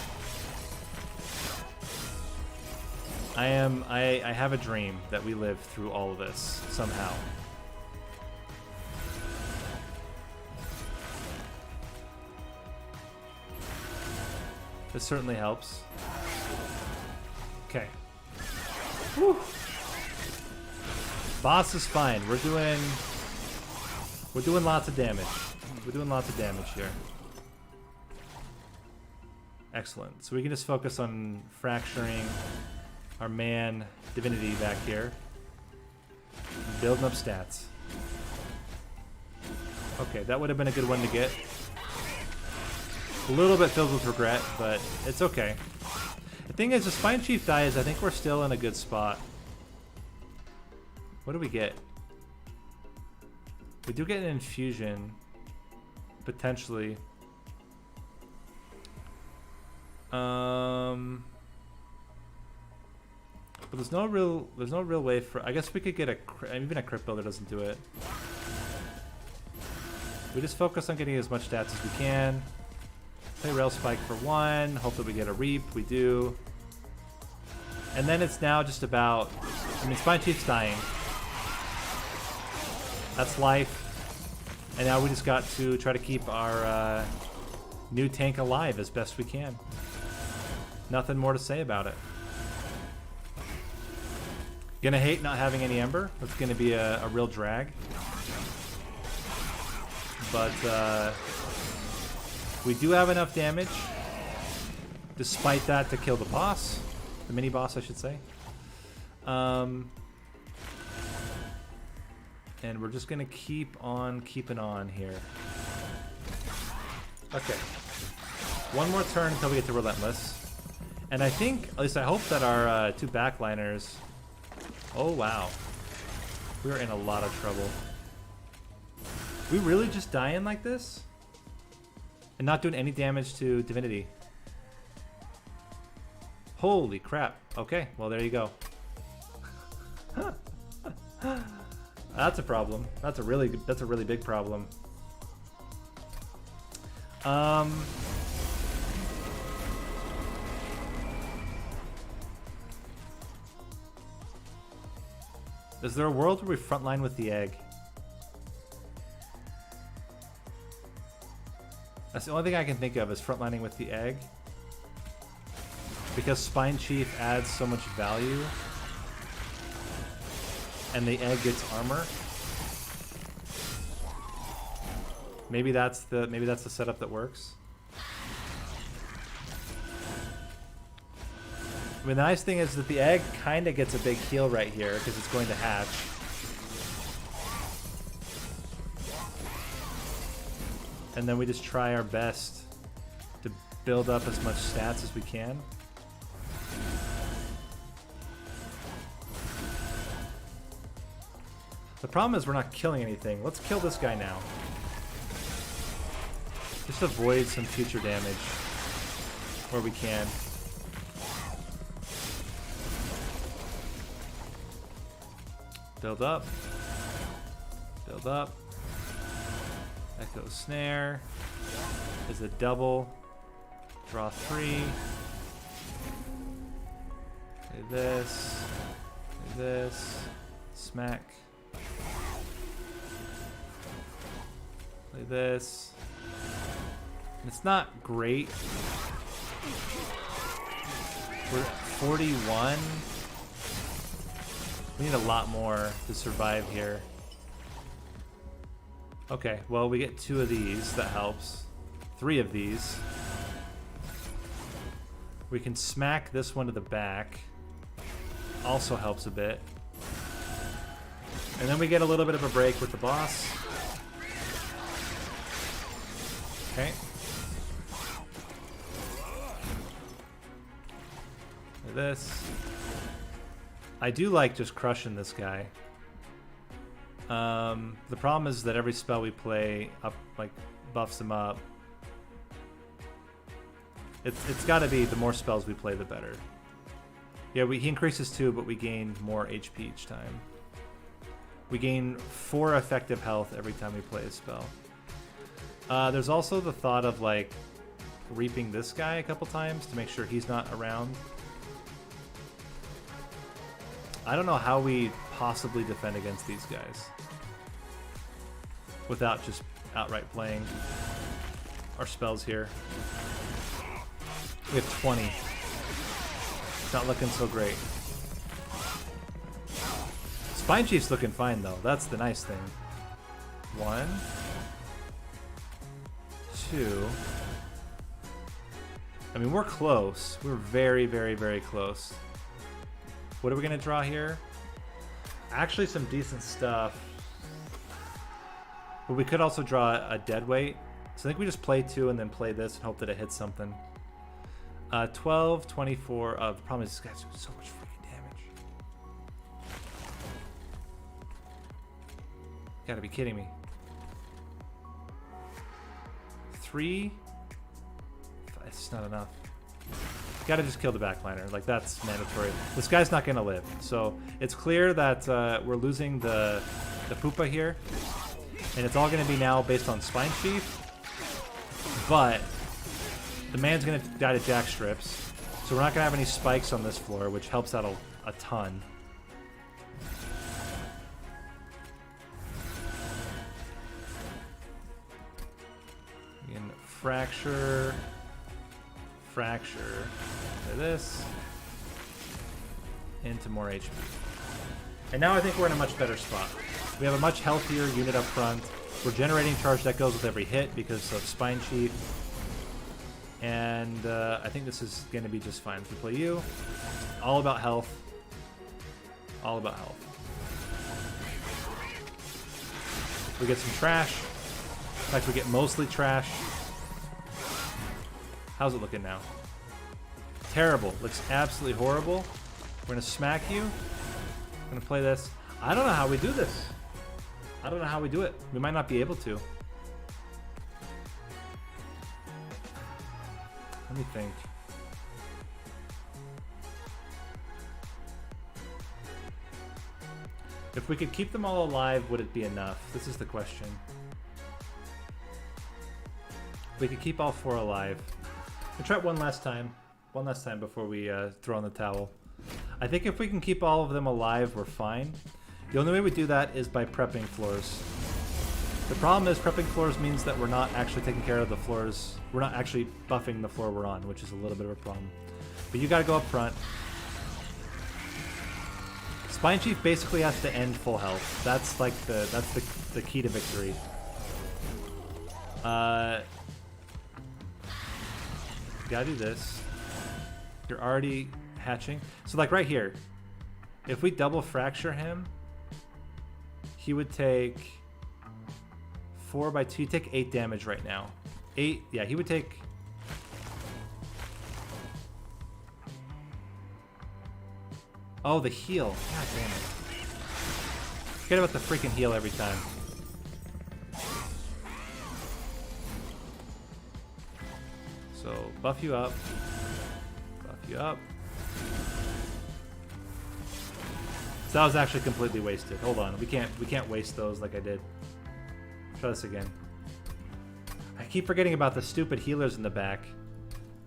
I have a dream that we live through all of this somehow. This certainly helps. Okay. Whew. Boss is fine. We're doing lots of damage. We're doing lots of damage here. Excellent. So we can just focus on fracturing our man Divinity back here. Building up stats. Okay, that would have been a good one to get. A little bit filled with regret, but it's okay. The thing is, the Spine Chief dies, I think we're still in a good spot. What do we get? We do get an infusion, potentially. But there's no real way for. I guess we could get even a crit builder doesn't do it. We just focus on getting as much stats as we can. Play Rail Spike for one. Hope that we get a Reap. We do. And then it's now just about. I mean, Spine Chief's dying. That's life. And now we just got to try to keep our new tank alive as best we can. Nothing more to say about it. Gonna hate not having any Ember. That's gonna be a real drag. But we do have enough damage, despite that, to kill the boss. The mini boss, I should say. And we're just gonna keep on keeping on here. Okay. One more turn until we get to Relentless. And I think, at least I hope that our two backliners... Oh, wow. We're in a lot of trouble. We really just dying like this? And not doing any damage to Divinity. Holy crap. Okay, well there you go. That's a problem. That's a really big problem. Is there a world where we frontline with the egg? That's the only thing I can think of is frontlining with the egg. Because Spine Chief adds so much value. And the egg gets armor. Maybe that's the setup that works. I mean, the nice thing is that the egg kind of gets a big heal right here because it's going to hatch. And then we just try our best to build up as much stats as we can. The problem is we're not killing anything. Let's kill this guy now. Just avoid some future damage where we can. Build up. Build up. Echo Snare. Is a double. Draw 3. Play this. Play this. Smack. Play this. It's not great. We're at 41. We need a lot more to survive here. Okay, well, we get 2 of these. That helps. 3 of these. We can smack this one to the back. Also helps a bit. And then we get a little bit of a break with the boss. Okay. Like this. I do like just crushing this guy. The problem is that every spell we play up, like, buffs him up. It's got to be the more spells we play, the better. Yeah, he increases too, but we gain more HP each time. We gain 4 effective health every time we play a spell. There's also the thought of, like, reaping this guy a couple times to make sure he's not around. I don't know how we possibly defend against these guys without just outright playing our spells here. We have 20. It's not looking so great. Spine Chief's looking fine though. That's the nice thing. 1, 2. I mean, we're close. We're very, very, very close. What are we going to draw here? Actually, some decent stuff. But we could also draw a dead weight. So I think we just play 2 and then play this and hope that it hits something. 12, 24. The problem is this guy's doing so much freaking damage. You gotta be kidding me. 3. It's not enough. Gotta just kill the backliner. Like, that's mandatory. This guy's not gonna live. So it's clear that we're losing the Poopa here. And it's all gonna be now based on Spine Chief. But the man's gonna die to Jack Strips. So we're not gonna have any spikes on this floor, which helps out a ton. We can fracture. Fracture. Like this. Into more HP. And now I think we're in a much better spot. We have a much healthier unit up front. We're generating charged echoes with every hit because of Spine Chief. And I think this is going to be just fine. If we play you, all about health. All about health. We get some trash. In fact, we get mostly trash. How's it looking now? Terrible. Looks absolutely horrible. We're going to smack you. We're going to play this. I don't know how we do this. I don't know how we do it. We might not be able to. Let me think. If we could keep them all alive, would it be enough? This is the question. If we could keep all 4 alive. We'll try it one last time. One last time before we throw in the towel. I think if we can keep all of them alive, we're fine. The only way we do that is by prepping floors. The problem is prepping floors means that we're not actually taking care of the floors. We're not actually buffing the floor we're on, which is a little bit of a problem. But you gotta go up front. Spine Chief basically has to end full health. That's like the key to victory. You gotta do this. You're already hatching. So like right here, if we double fracture him, he would take 4 by 2. He'd take 8 damage right now. 8, yeah, he would take... Oh, the heal. God damn it. Forget about the freaking heal every time. So, buff you up. Buff you up. So that was actually completely wasted. Hold on. We can't waste those like I did. Try this again. I keep forgetting about the stupid healers in the back.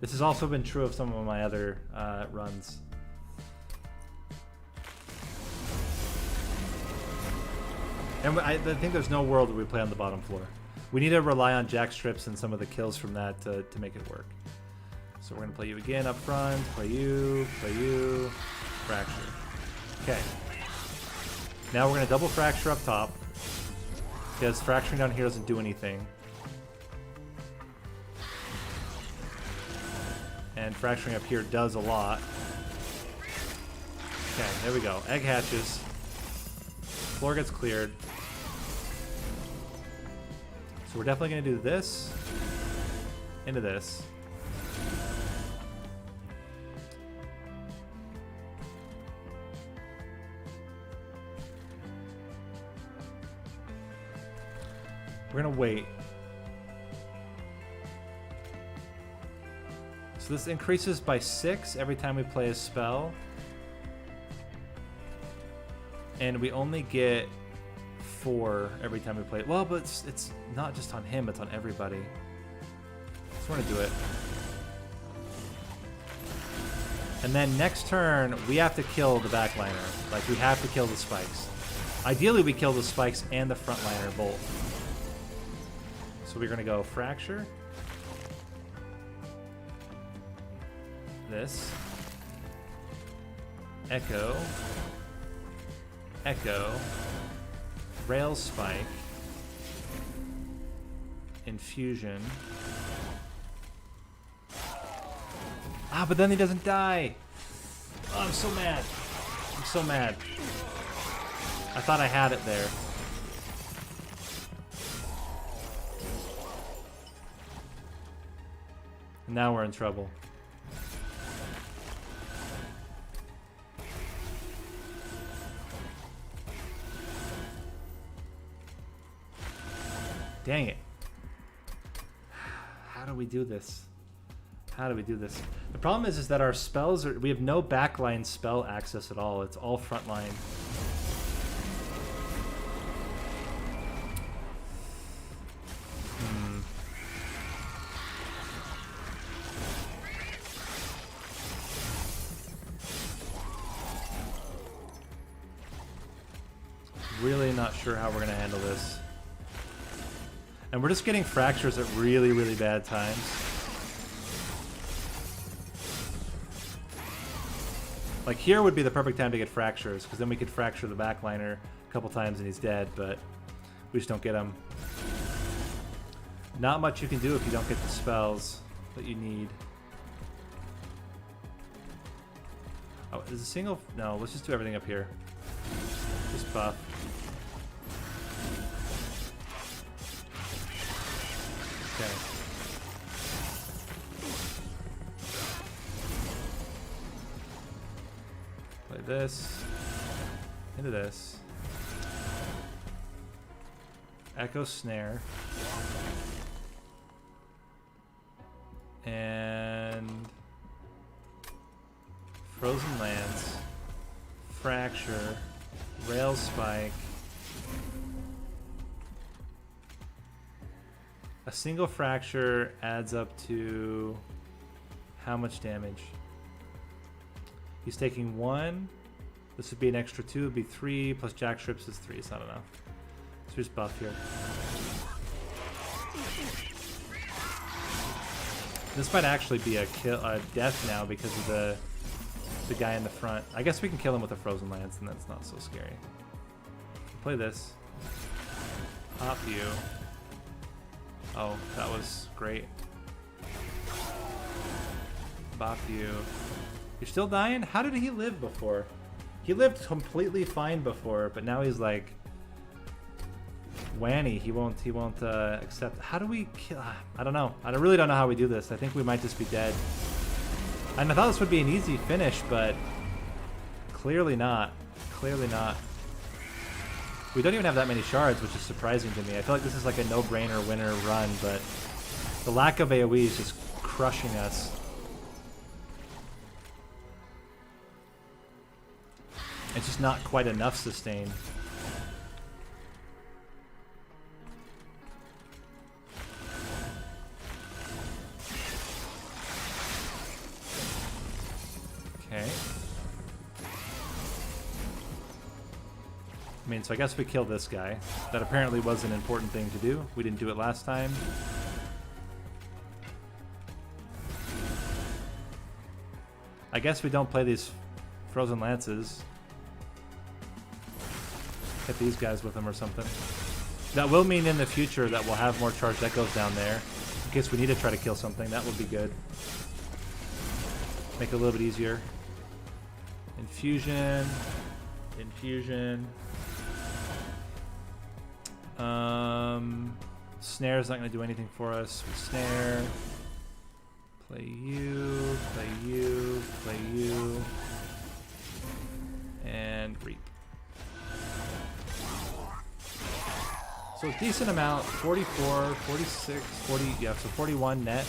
This has also been true of some of my other runs. And I think there's no world where we play on the bottom floor. We need to rely on jack strips and some of the kills from that to make it work. So we're going to play you again up front. Play you, fracture. Okay. Now we're going to double fracture up top. Because fracturing down here doesn't do anything. And fracturing up here does a lot. Okay, there we go. Egg hatches. Floor gets cleared. So we're definitely going to do this. Into this. We're going to wait. So this increases by 6 every time we play a spell. And we only get 4 every time we play it. Well, but it's not just on him, it's on everybody. So we're going to do it. And then next turn, we have to kill the backliner. Like, we have to kill the spikes. Ideally, we kill the spikes and the frontliner both. So we're going to go fracture. This. Echo. Echo. Rail spike. Infusion. Ah, but then he doesn't die. Oh, I'm so mad. I'm so mad. I thought I had it there. And now we're in trouble. Dang it. How do we do this? How do we do this? The problem is that our spells are... We have no backline spell access at all. It's all frontline. Really not sure how we're going to handle this. And we're just getting fractures at really, really bad times. Like here would be the perfect time to get fractures, because then we could fracture the backliner a couple times and he's dead, but We just don't get them. Not much you can do if you don't get the spells that you need. Oh, is a single... No, let's just do everything up here. Just buff. Okay. Play this. Into this. Echo Snare. And... Frozen Lance. Fracture. Rail Spike. A single fracture adds up to how much damage? He's taking 1. This would be an extra 2. It would be 3 plus Jack Strips is 3. It's not enough. So just buff here. This might actually be a death now because of the guy in the front. I guess we can kill him with a Frozen Lance, and that's not so scary. Play this. Pop you. Oh, that was great. Bop you. You're still dying? How did he live before? He lived completely fine before, but now he's like Wanny. He won't accept. How do we kill? I don't know. I really don't know how we do this. I think we might just be dead. And I thought this would be an easy finish, but clearly not. Clearly not. We don't even have that many shards, which is surprising to me. I feel like this is like a no-brainer winner run, but the lack of AoE is just crushing us. It's just not quite enough sustain. Okay. I mean, so I guess we kill this guy. That apparently was an important thing to do. We didn't do it last time. I guess we don't play these Frozen Lances. Hit these guys with them or something. That will mean in the future that we'll have more charged echoes down there. In case we need to try to kill something, that would be good. Make it a little bit easier. Infusion. Infusion. Snare's not going to do anything for us. We snare. Play you. Play you. Play you. And reap. So a decent amount. 44, 46, 40. Yeah, so 41 net.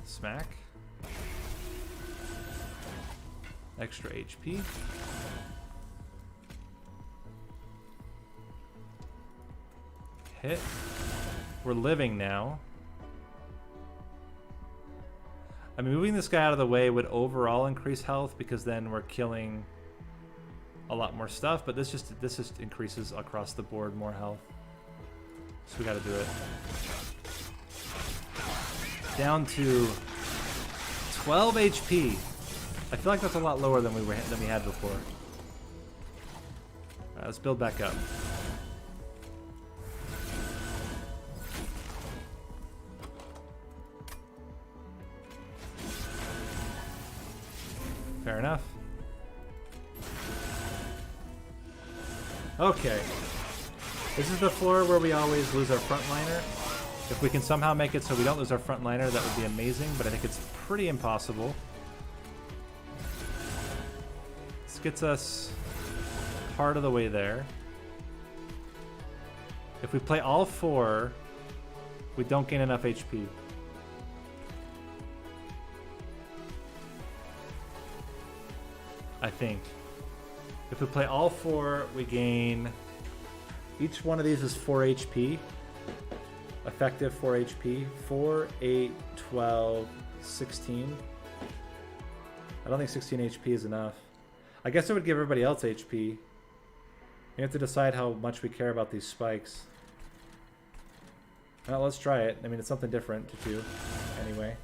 Smack. Extra HP. Hit. We're living now. I mean, moving this guy out of the way would overall increase health because then we're killing a lot more stuff, but this just increases across the board more health. So we gotta do it. Down to 12 HP. I feel like that's a lot lower than we had before. Alright, let's build back up. Fair enough. Okay. This is the floor where we always lose our frontliner. If we can somehow make it so we don't lose our frontliner, that would be amazing, but I think it's pretty impossible. This gets us part of the way there. If we play all 4, we don't gain enough HP. I think. If we play all 4, we gain... Each one of these is 4 HP. Effective 4 HP. 4, 8, 12, 16. I don't think 16 HP is enough. I guess it would give everybody else HP. We have to decide how much we care about these spikes. Well, let's try it. I mean, it's something different to do. Anyway.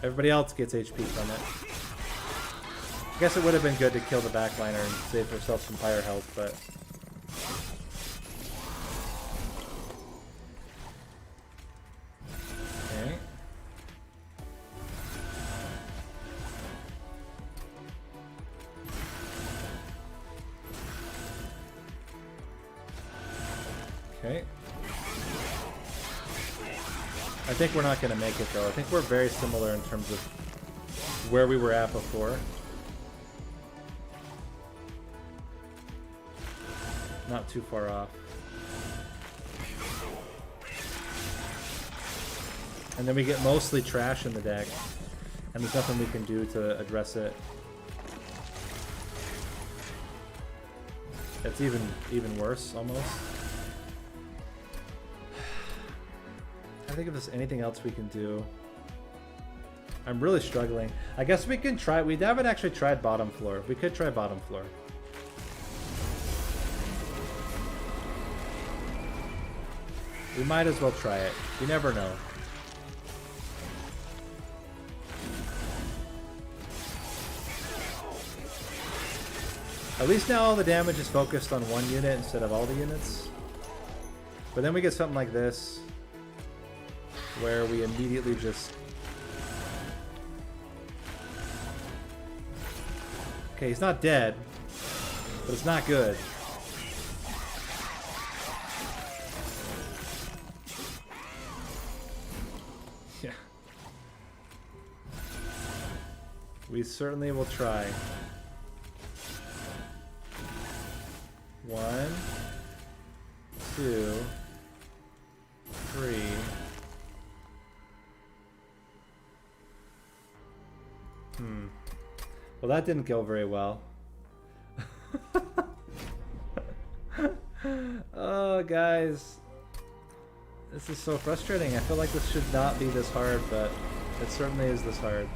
Everybody else gets HP from it. I guess it would have been good to kill the backliner and save herself some fire health, but... Okay. Okay. I think we're not going to make it, though. I think we're very similar in terms of where we were at before. Not too far off. And then we get mostly trash in the deck, and there's nothing we can do to address it. It's even worse, almost. I think if there's anything else we can do. I'm really struggling. I guess we can try. We haven't actually tried bottom floor. We could try bottom floor. We might as well try it. You never know. At least now all the damage is focused on one unit instead of all the units. But then we get something like this, where we immediately just... Okay, he's not dead, but it's not good. Yeah. We certainly will try. 1, 2, 3. Well, that didn't go very well. Oh, guys. This is so frustrating. I feel like this should not be this hard, but it certainly is this hard.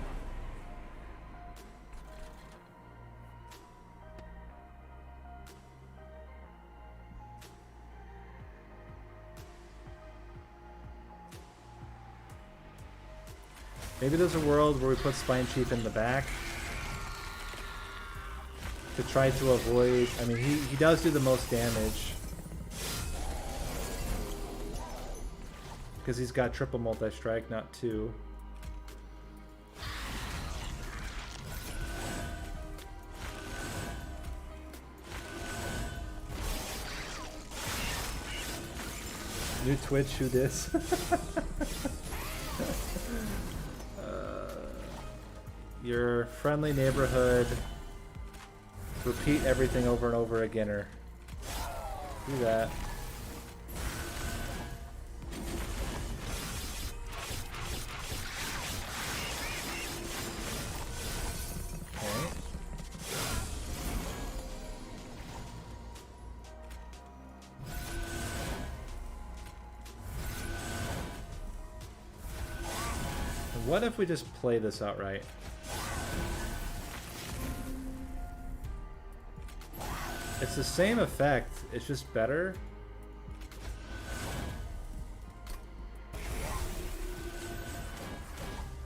Maybe there's a world where we put Spine Chief in the back to try to avoid... I mean, he does do the most damage because he's got triple multi-strike, not 2. New Twitch, who dis? Your friendly neighborhood, repeat everything over and over againer. Do that. Okay. What if we just play this outright? It's the same effect, it's just better.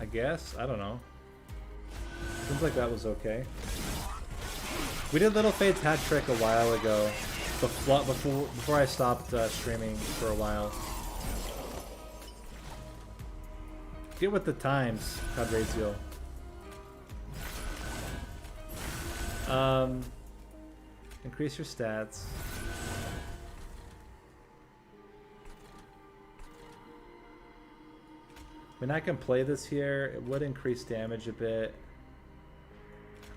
I guess, I don't know. Seems like that was okay. We did Little Fade's hat trick a while ago, before I stopped streaming for a while. Get with the times, Cadrazio. Increase your stats. I mean, I can play this here. It would increase damage a bit.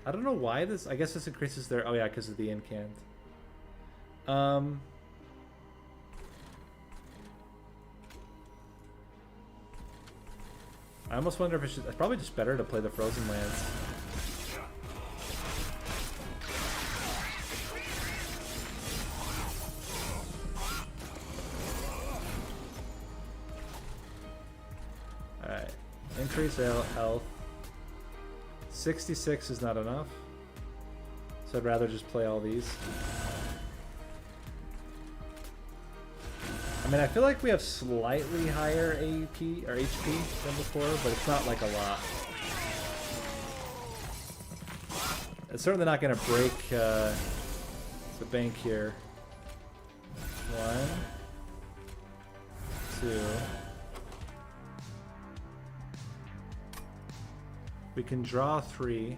I don't know why this... I guess this increases their... Oh yeah, because of the incant. I almost wonder if it's probably just better to play the Frozen Lands. Alright. Increase health. 66 is not enough. So I'd rather just play all these. I mean, I feel like we have slightly higher AP or HP than before, but it's not like a lot. It's certainly not going to break the bank here. 1, 2. We can draw 3.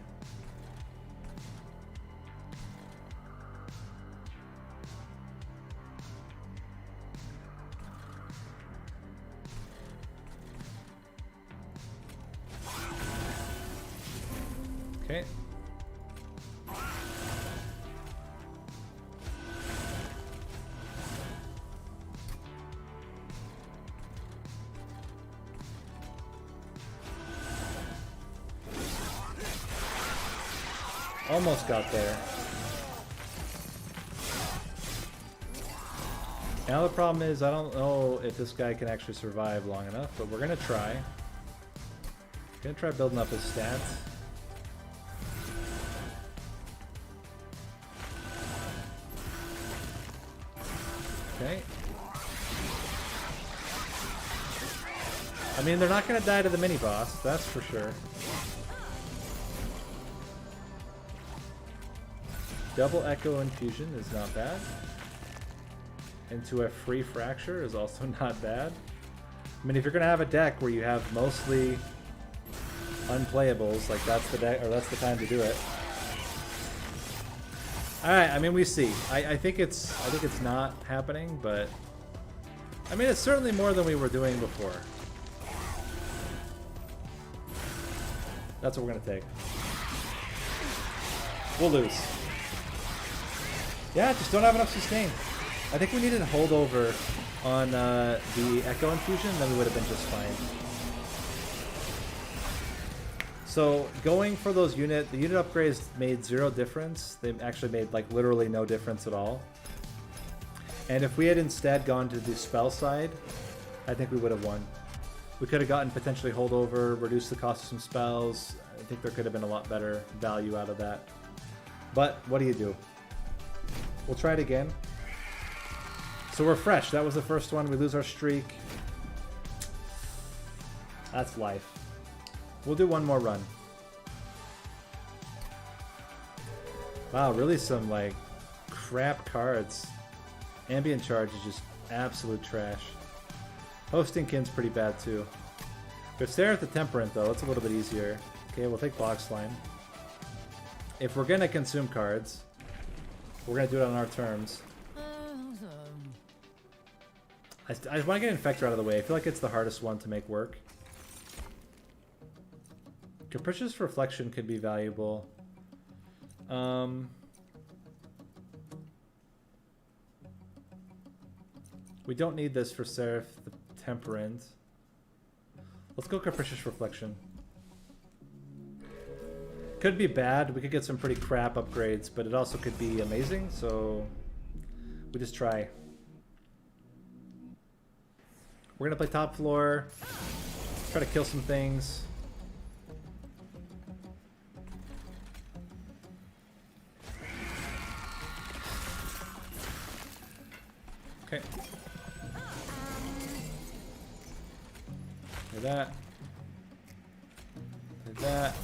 Okay. Almost got there. Now the problem is I don't know if this guy can actually survive long enough, but we're gonna try. Gonna try building up his stats. Okay. I mean, they're not gonna die to the mini boss, that's for sure. Double Echo Infusion is not bad. Into a free Fracture is also not bad. I mean, if you're gonna have a deck where you have mostly unplayables, like that's the deck, or that's the time to do it. All right, I mean, we see. I think it's not happening, but I mean, it's certainly more than we were doing before. That's what we're gonna take. We'll lose. Yeah, just don't have enough sustain. I think we needed a holdover on the Echo Infusion, then we would have been just fine. So going for those the unit upgrades made 0 difference. They actually made like literally no difference at all. And if we had instead gone to the spell side, I think we would have won. We could have gotten potentially holdover, reduced the cost of some spells. I think there could have been a lot better value out of that. But what do you do? We'll try it again. So we're fresh. That was the first one. We lose our streak. That's life. We'll do one more run. Wow, really some like crap cards. Ambient Charge is just absolute trash. Hosting Kin's pretty bad too. But stare at the Temperament though, it's a little bit easier. Okay, we'll take Block Slime. If we're gonna consume cards, we're gonna do it on our terms. I want to get Infector out of the way. I feel like it's the hardest one to make work. Capricious Reflection could be valuable. We don't need this for Seraph the Temperament. Let's go Capricious Reflection. Could be bad. We could get some pretty crap upgrades, but it also could be amazing, so we just try. We're gonna play top floor, try to kill some things. Okay. Do that. Do that.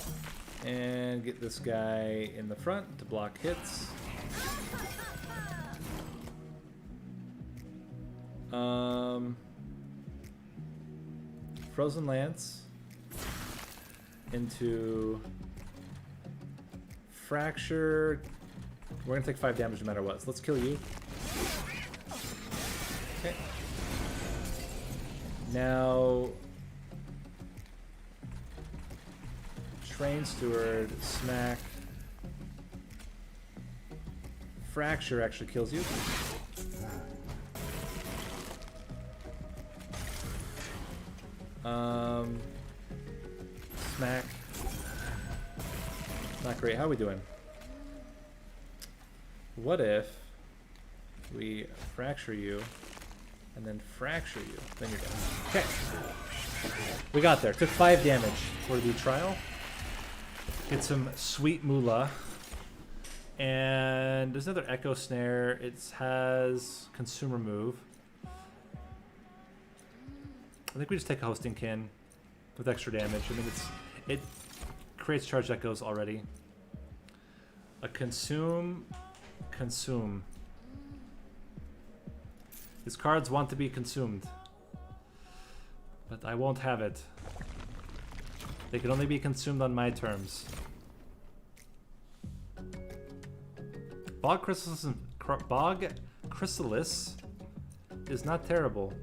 And get this guy in the front to block hits. Frozen Lance into Fracture. We're gonna take 5 damage no matter what. So let's kill you. Okay. Now Train Steward, smack. Fracture actually kills you. Smack. Not great. How are we doing? What if we fracture you and then fracture you? Then you're dead. Okay. We got there. Took 5 damage for the trial. Get some sweet moolah. And there's another Echo Snare. It has Consumer Move. I think we just take a Hosting Kin with extra damage. I mean, it creates charged echoes already. A consume. Consume. These cards want to be consumed. But I won't have it. They can only be consumed on my terms. Bog Chrysalis is not terrible.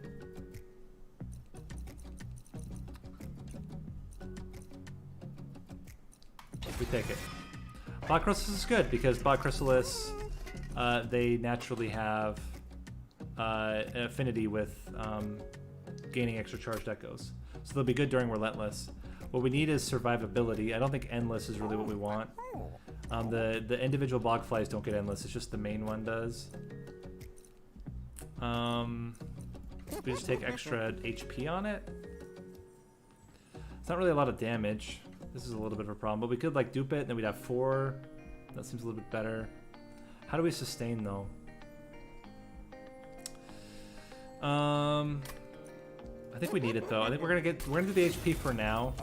We take it. Bog Chrysalis is good because Bog Chrysalis, they naturally have an affinity with gaining extra charged echoes. So they'll be good during Relentless. What we need is survivability. I don't think Endless is really what we want. The individual bog flies don't get Endless, it's just the main one does. We just take extra HP on it. It's not really a lot of damage. This is a little bit of a problem, but we could like dupe it and then we'd have 4. That seems a little bit better. How do we sustain though? I think we need it though. I think we're gonna do the HP for now.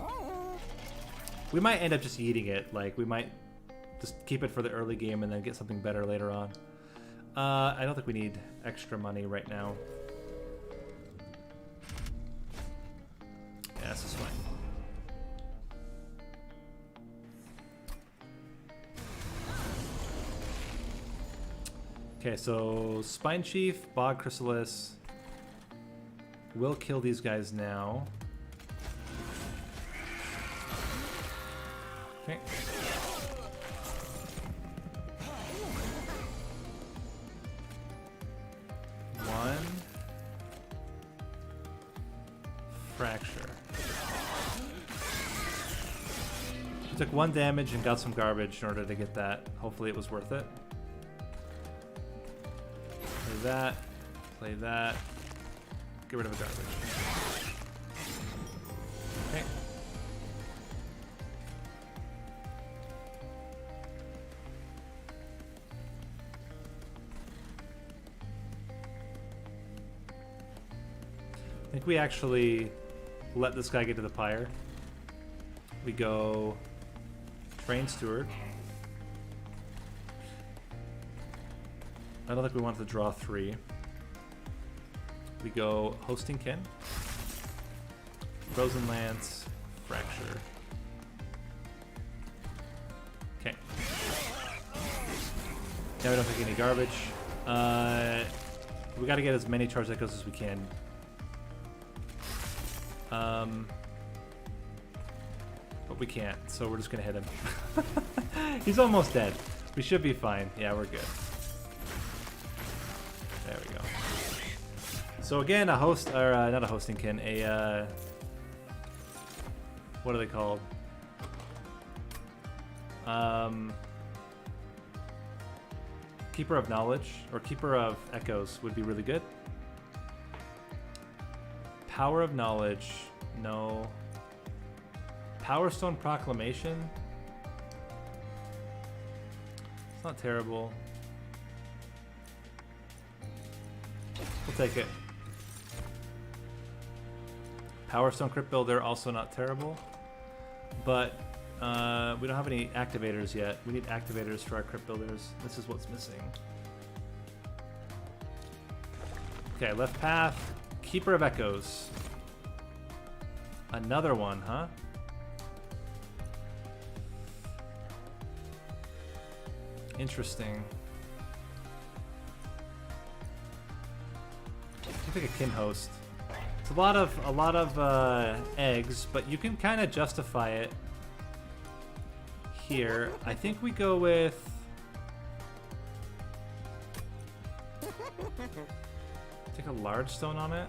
We might end up just eating it. Like we might just keep it for the early game and then get something better later on. I don't think we need extra money right now. Yeah, this is fine. Okay, so Spine Chief, Bog Chrysalis. We'll kill these guys now. Okay. One. Fracture. We took 1 damage and got some garbage in order to get that. Hopefully it was worth it. Play that. Play that. Get rid of the garbage. Okay. I think we actually let this guy get to the pyre. We go Train Steward. I don't think we want to draw 3. We go Hosting Kin, Frozen Lance, Fracture. Okay. Now we don't take any garbage. We got to get as many charged echoes as we can. But we can't, so we're just gonna hit him. He's almost dead. We should be fine. Yeah, we're good. There we go. So again, a host, or not a Hosting Kin, a what are they called? Keeper of Knowledge or Keeper of Echoes would be really good. Power of Knowledge, no. Power Stone Proclamation. It's not terrible. We'll take it. Power Stone Crypt Builder, also not terrible. But we don't have any activators yet. We need activators for our Crypt Builders. This is what's missing. Okay, left path. Keeper of Echoes. Another one, huh? Interesting. I think a Kin Host. It's a lot of eggs, but you can kind of justify it here. I think we go with take a large stone on it,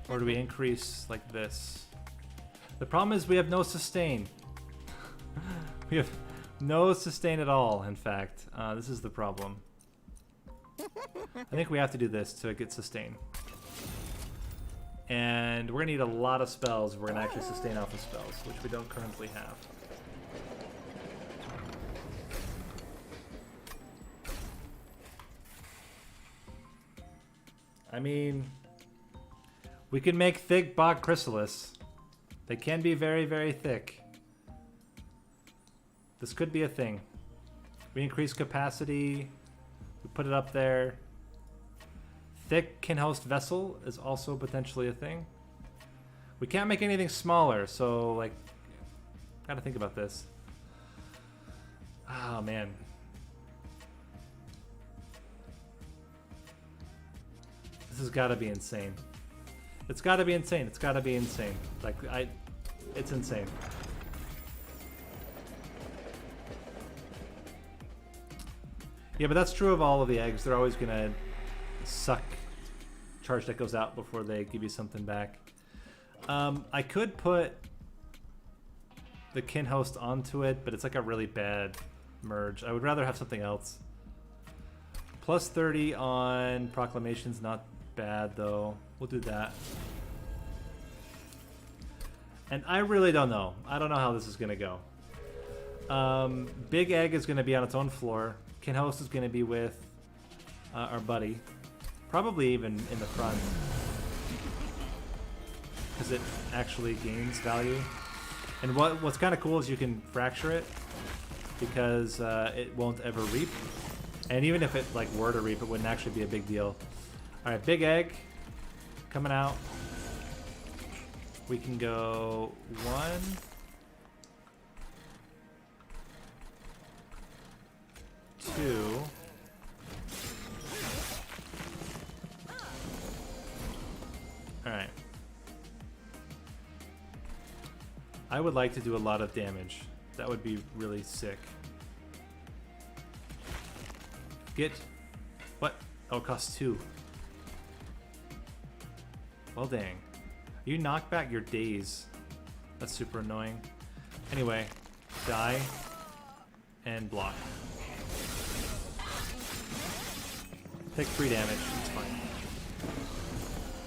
or do we increase like this? The problem is we have no sustain. We have no sustain at all. In fact, this is the problem. I think we have to do this to get sustain. And we're gonna need a lot of spells. We're gonna actually sustain off of spells, which we don't currently have. I mean, we can make thick Bog Chrysalis. They can be very, very thick. This could be a thing. We increase capacity. We put it up there. Thick can host vessel is also potentially a thing. We can't make anything smaller, so like, gotta think about this. Oh man. This has gotta be insane. It's gotta be insane. It's gotta be insane. Like, it's insane. Yeah, but that's true of all of the eggs. They're always gonna suck charge that goes out before they give you something back. I could put the kin host onto it, but it's like a really bad merge. I would rather have something else. Plus 30 on proclamation's not bad though. We'll do that. And I really don't know. I don't know how this is gonna go. Big egg is gonna be on its own floor. Kin host is gonna be with our buddy. Probably even in the front. Because it actually gains value. And what's kind of cool is you can fracture it. Because it won't ever reap. And even if it like were to reap, it wouldn't actually be a big deal. Alright, big egg. Coming out. We can go 1. 2. Alright. I would like to do a lot of damage. That would be really sick. Get... What? Oh, it costs 2. Well, dang. You knock back your days. That's super annoying. Anyway, die and block. Take 3 damage. It's fine.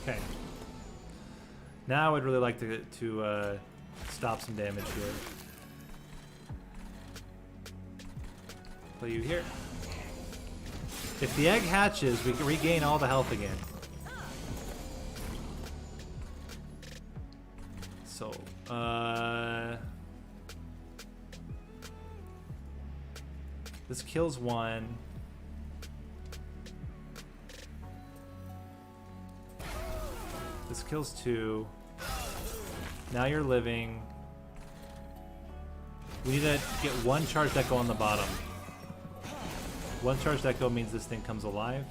Okay. Now I'd really like to stop some damage here. Play you here. If the egg hatches, we can regain all the health again. So, this kills 1. This kills 2. Now you're living. We need to get 1 charge deco on the bottom. 1 charge deco means this thing comes alive.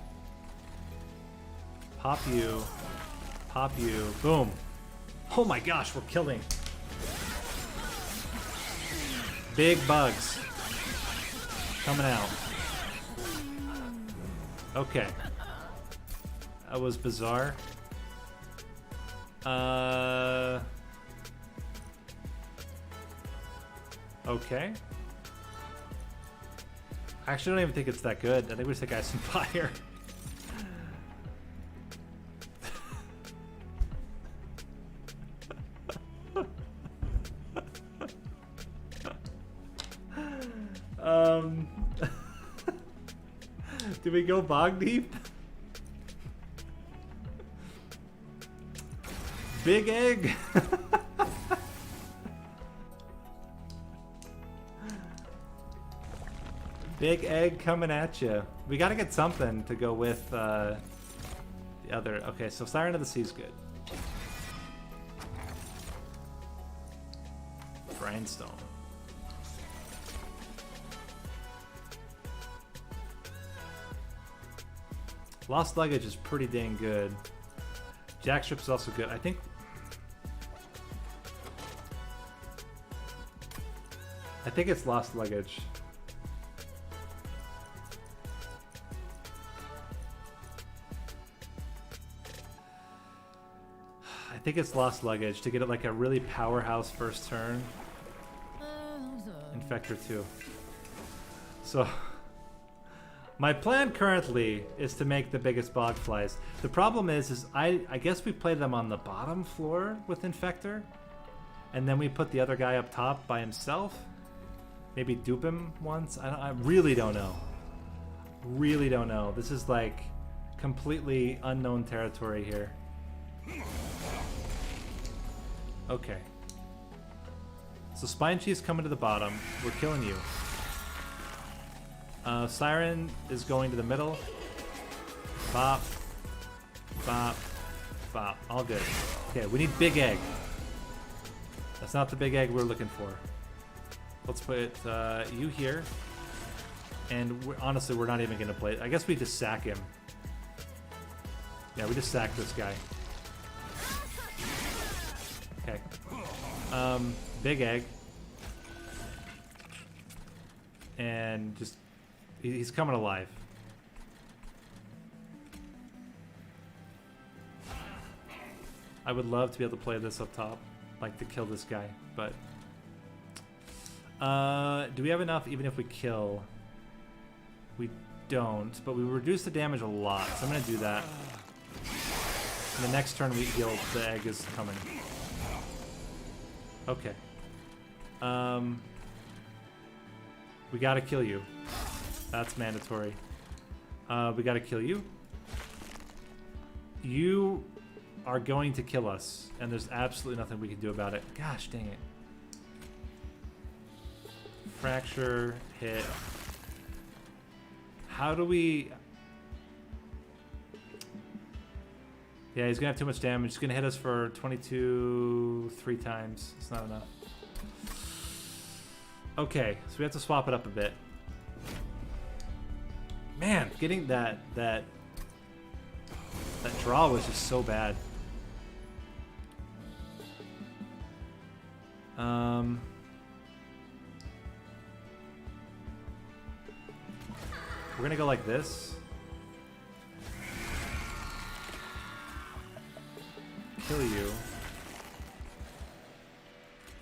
Pop you. Pop you. Boom. Oh my gosh, we're killing. Big bugs. Coming out. Okay. That was bizarre. Okay. I actually don't even think it's that good. I think we just take Ice and Fire. Do we go bog deep? Big egg. Big egg coming at you. We gotta get something to go with the other. Okay, so Siren of the Sea is good. Grindstone. Lost Luggage is pretty dang good. Jackstrip is also good. I think it's Lost Luggage. I think it's Lost Luggage to get it like a really powerhouse first turn. Infector 2. So my plan currently is to make the biggest bog flies. The problem is I guess we play them on the bottom floor with Infector, and then we put the other guy up top by himself. Maybe dupe him once. I really don't know. Really don't know. This is like completely unknown territory here. Okay. So Spine Chief's coming to the bottom. We're killing you. Siren is going to the middle. Bop. Bop. Bop. All good. Okay, we need Big Egg. That's not the Big Egg we're looking for. Let's put you here. And honestly, we're not even going to play it. I guess we just sack him. Yeah, we just sack this guy. Okay. Big Egg. And just... He's coming alive. I would love to be able to play this up top. Like to kill this guy, but... do we have enough even if we kill? We don't, but we reduce the damage a lot, so I'm going to do that. And the next turn we heal, the egg is coming. Okay. We gotta kill you. That's mandatory. We gotta kill you. You are going to kill us, and there's absolutely nothing we can do about it. Gosh dang it. Fracture, hit. How do we... Yeah, he's gonna have too much damage. He's gonna hit us for 22 3 times. It's not enough. Okay, so we have to swap it up a bit. Man, getting that draw was just so bad. We're gonna go like this. Kill you.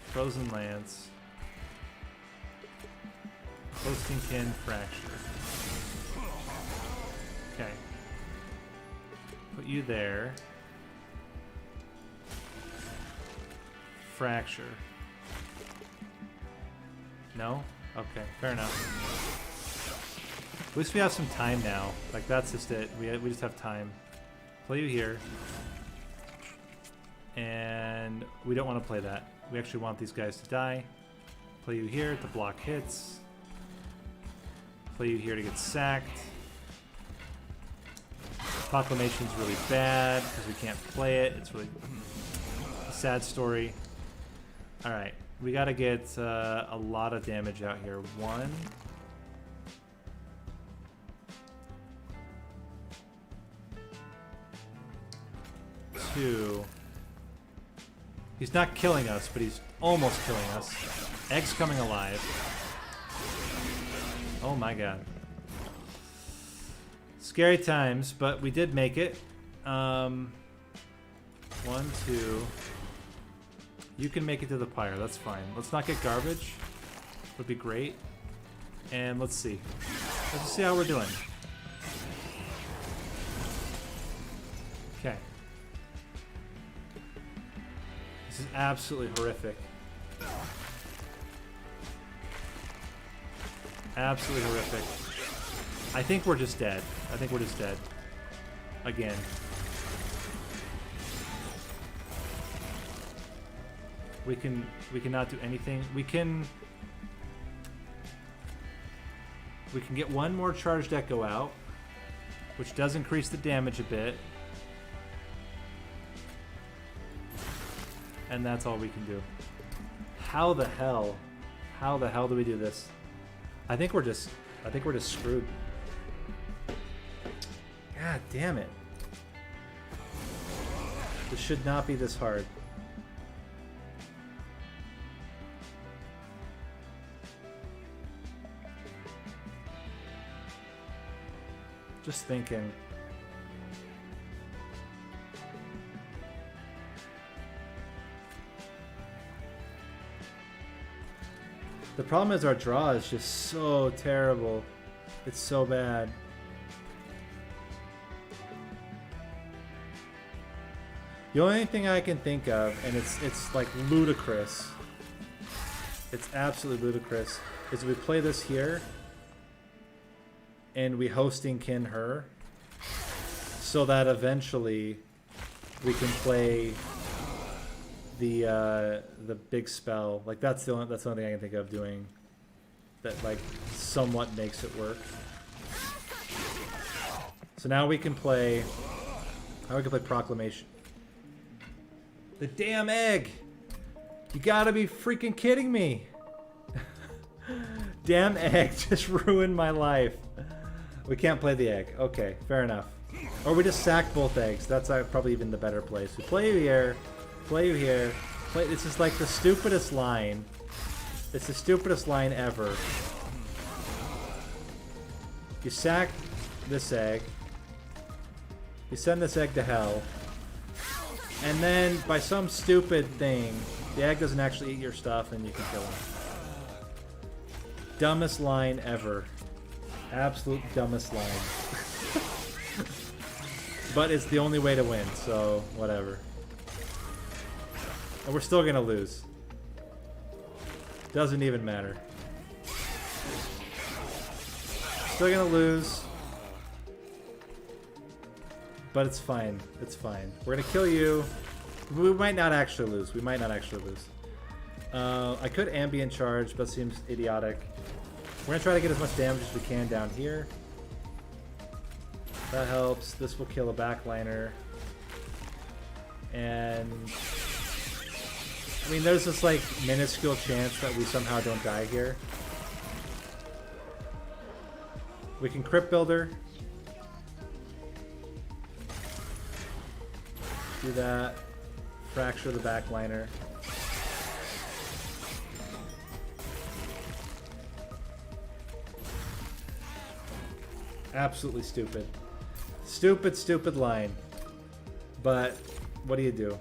Frozen Lance. Hosting Kin, Fracture. Okay. Put you there. Fracture. No? Okay, fair enough. At least we have some time now. Like, that's just it. We just have time. Play you here. And we don't want to play that. We actually want these guys to die. Play you here to block hits. Play you here to get sacked. Proclamation's really bad because we can't play it. It's really a sad story. Alright, we gotta get a lot of damage out here. 1. 2. He's not killing us, but he's almost killing us. Egg's coming alive. Oh my god. Scary times, but we did make it. 1, 2. You can make it to the pyre, that's fine. Let's not get garbage. Would be great. And let's see. Let's see how we're doing. Okay. This is absolutely horrific. Absolutely horrific. I think we're just dead. I think we're just dead. Again. We cannot do anything. We can get one more charged echo out, which does increase the damage a bit. And that's all we can do. How the hell do we do this? I think we're just screwed. God damn it. This should not be this hard. Just thinking. The problem is our draw is just so terrible. It's so bad. The only thing I can think of, and it's like ludicrous. It's absolutely ludicrous. Is we play this here, and we hosting kin her, so that eventually we can play the big spell. Like that's the only thing I can think of doing that like somewhat makes it work. So now we can play. Now we can play Proclamation. The damn egg! You gotta be freaking kidding me! Damn egg just ruined my life. We can't play the egg. Okay, fair enough. Or we just sack both eggs. That's probably even the better place. We play you here, play you here. This is like the stupidest line. It's the stupidest line ever. You sack this egg. You send this egg to hell. And then, by some stupid thing, the egg doesn't actually eat your stuff and you can kill him. Dumbest line ever. Absolute dumbest line. But it's the only way to win, so whatever. And we're still gonna lose. Doesn't even matter. Still gonna lose. But it's fine. It's fine. We're gonna kill you. We might not actually lose. We might not actually lose. I could ambient charge, but it seems idiotic. We're gonna try to get as much damage as we can down here. That helps. This will kill a backliner. And I mean, there's this like minuscule chance that we somehow don't die here. We can Crypt Builder. Do that. Fracture the backliner. Absolutely stupid. Stupid, stupid line. But what do you do?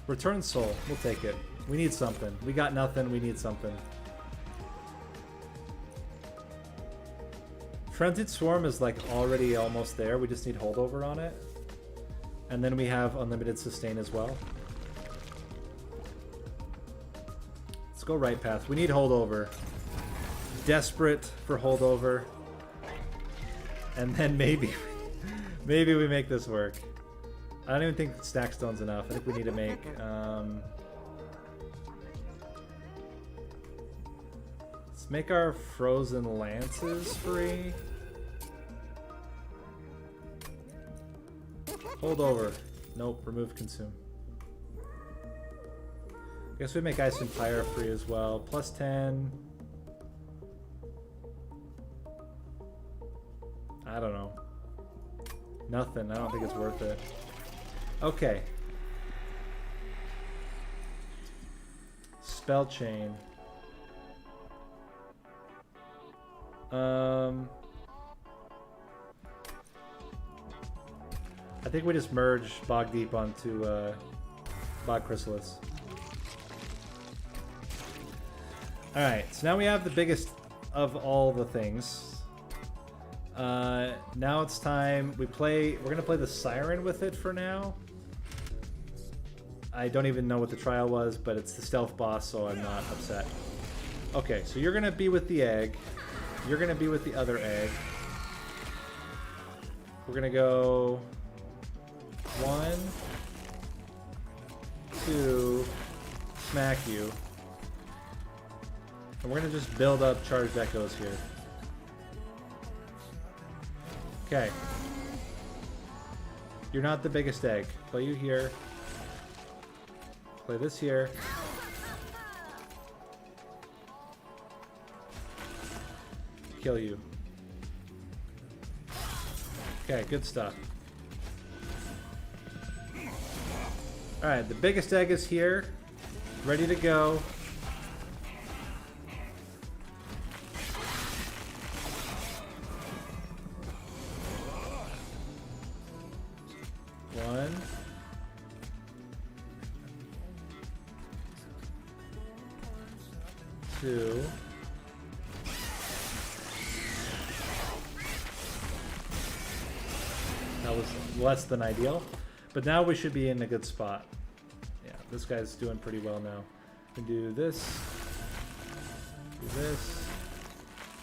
Return soul. We'll take it. We need something. We got nothing. We need something. Frenzied Swarm is like already almost there. We just need holdover on it. And then we have unlimited sustain as well. Let's go right path. We need holdover. Desperate for holdover. And then maybe we make this work. I don't even think Stack Stone's enough. I think we need to make let's make our Frozen Lances free. Hold over. Nope, remove consume. I guess we make Ice and Fire free as well. Plus 10. I don't know. Nothing. I don't think it's worth it. Okay. Spell chain. I think we just merge Bog Deep onto Bog Chrysalis. Alright, so now we have the biggest of all the things. Now it's time we're gonna play the Siren with it for now. I don't even know what the trial was, but it's the stealth boss, so I'm not upset. Okay, so you're gonna be with the egg. You're gonna be with the other egg. We're gonna go 1, 2, smack you. And we're gonna just build up charged echoes here. Okay. You're not the biggest egg. Play you here. Play this here. Kill you. Okay, good stuff. Alright, the biggest egg is here. Ready to go. One. Two. That was less than ideal, but now we should be in a good spot. Yeah, this guy's doing pretty well now. We can do this, do this,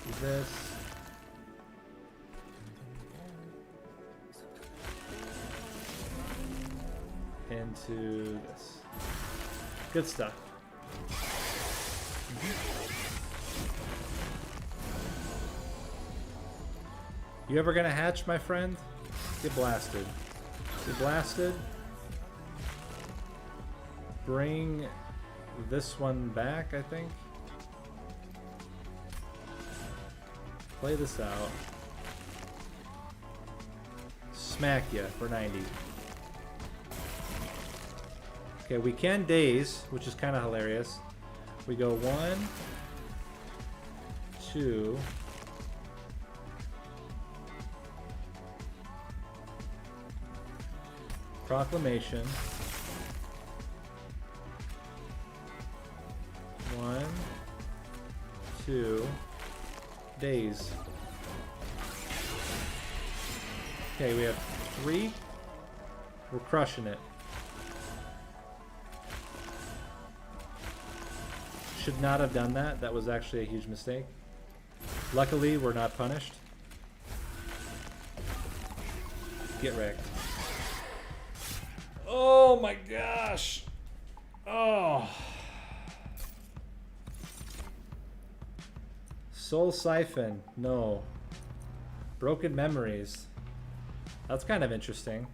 do this, into this. Good stuff. You ever gonna hatch, my friend? Get blasted. Get blasted. Bring this one back, I think. Play this out. Smack ya for 90. Okay, we can daze, which is kind of hilarious. We go 1, 2. Proclamation. 1, 2. Daze. Okay, we have 3. We're crushing it. Should not have done that. That was actually a huge mistake. Luckily, we're not punished. Get wrecked. Oh my gosh. Oh. Soul Siphon. No. Broken Memories. That's kind of interesting.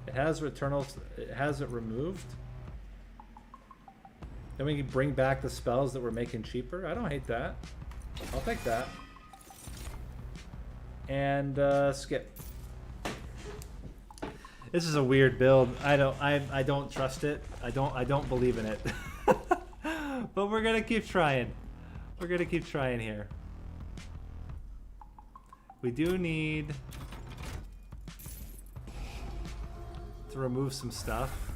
It has Returnal. It has it removed. Then we can bring back the spells that we're making cheaper. I don't hate that. I'll take that. And skip. This is a weird build. I don't trust it. I don't believe in it. But we're gonna keep trying. We're gonna keep trying here. We do need to remove some stuff.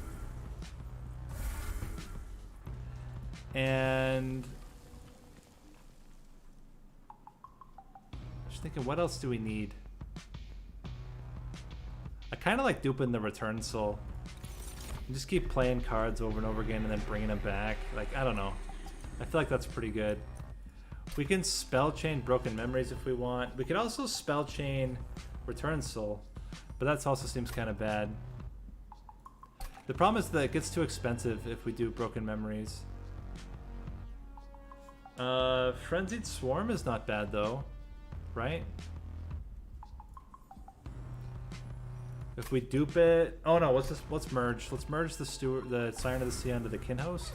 And just thinking, what else do we need? I kind of like duping the Return Soul. And just keep playing cards over and over again and then bringing them back. Like, I don't know. I feel like that's pretty good. We can spell chain Broken Memories if we want. We could also spell chain Return Soul, but that also seems kind of bad. The problem is that it gets too expensive if we do Broken Memories. Frenzied Swarm is not bad though, right? If we dupe it, oh no, let's merge. Let's merge the Siren of the Sea onto the Kin Host.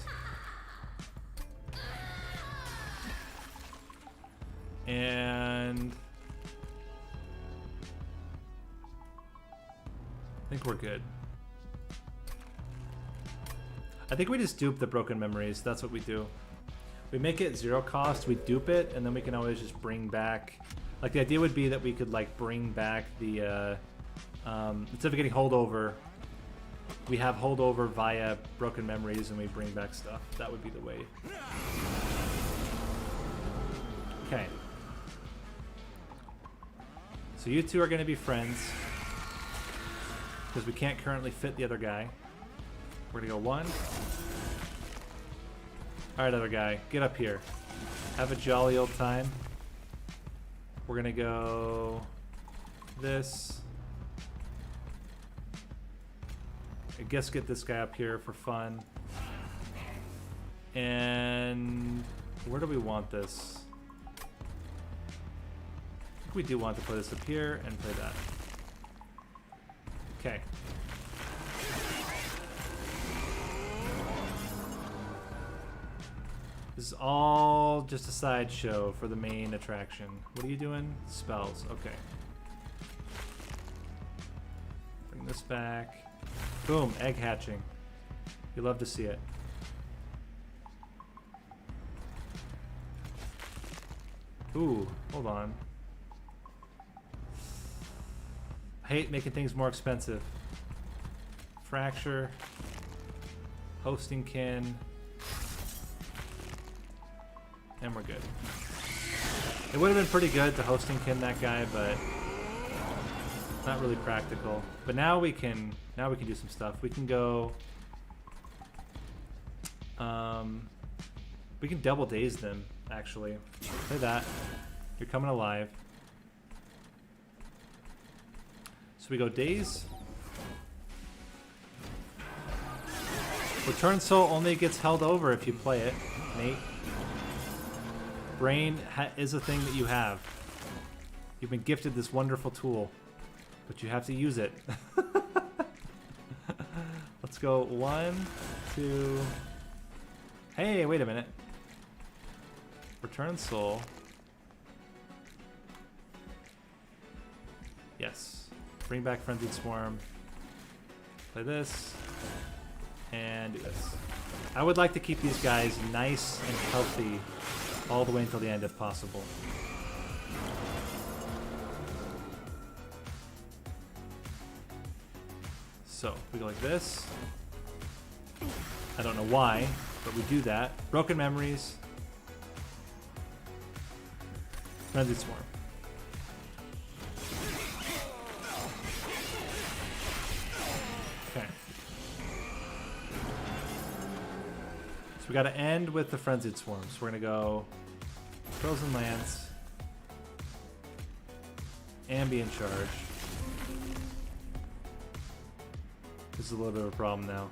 And I think we're good. I think we just dupe the Broken Memories. That's what we do. We make it 0 cost, we dupe it, and then we can always just bring back... Like, the idea would be that we could, like, bring back the... instead of getting holdover, we have holdover via Broken Memories, and we bring back stuff. That would be the way. Okay. So you two are going to be friends, because we can't currently fit the other guy. We're going to go 1. Alright, other guy, get up here. Have a jolly old time. We're gonna go this. I guess get this guy up here for fun. And where do we want this? I think we do want to play this up here and play that. Okay. This is all just a sideshow for the main attraction. What are you doing? Spells. Okay. Bring this back. Boom. Egg hatching. You love to see it. Ooh. Hold on. I hate making things more expensive. Fracture. Hosting kin. And we're good. It would have been pretty good to hosting kin that guy, but not really practical. But now we can do some stuff. We can go. We can double daze them actually. Play that. You're coming alive. So we go daze. Return Soul only gets held over if you play it, Nate. Brain is a thing that you have. You've been gifted this wonderful tool, but you have to use it. Let's go 1, 2. Hey, wait a minute. Return Soul. Yes. Bring back Frenzied Swarm. Play this. And do this. I would like to keep these guys nice and healthy all the way until the end if possible. So, we go like this. I don't know why, but we do that. Broken Memories. Frenzied Swarm. Okay. So we got to end with the Frenzied Swarm. So we're going to go Frozen Lance, Ambient Charge. This is a little bit of a problem now.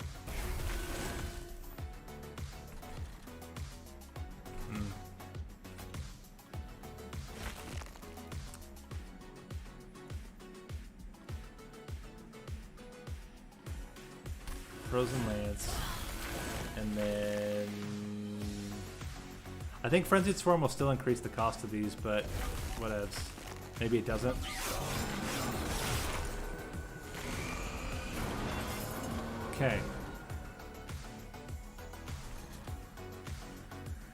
Frozen Lance, and then I think Frenzied Swarm will still increase the cost of these, but whatevs. Maybe it doesn't. Okay.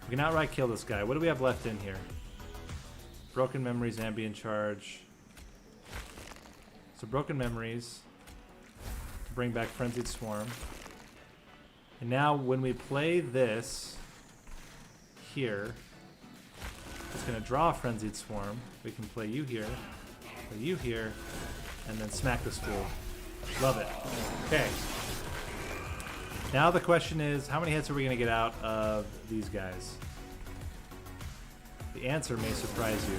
We can outright kill this guy. What do we have left in here? Broken Memories, Ambient Charge. So Broken Memories. Bring back Frenzied Swarm. And now when we play this here, it's going to draw a Frenzied Swarm. We can play you here, play you here, and then smack this fool. Love it. Okay. Now the question is, how many hits are we going to get out of these guys? The answer may surprise you.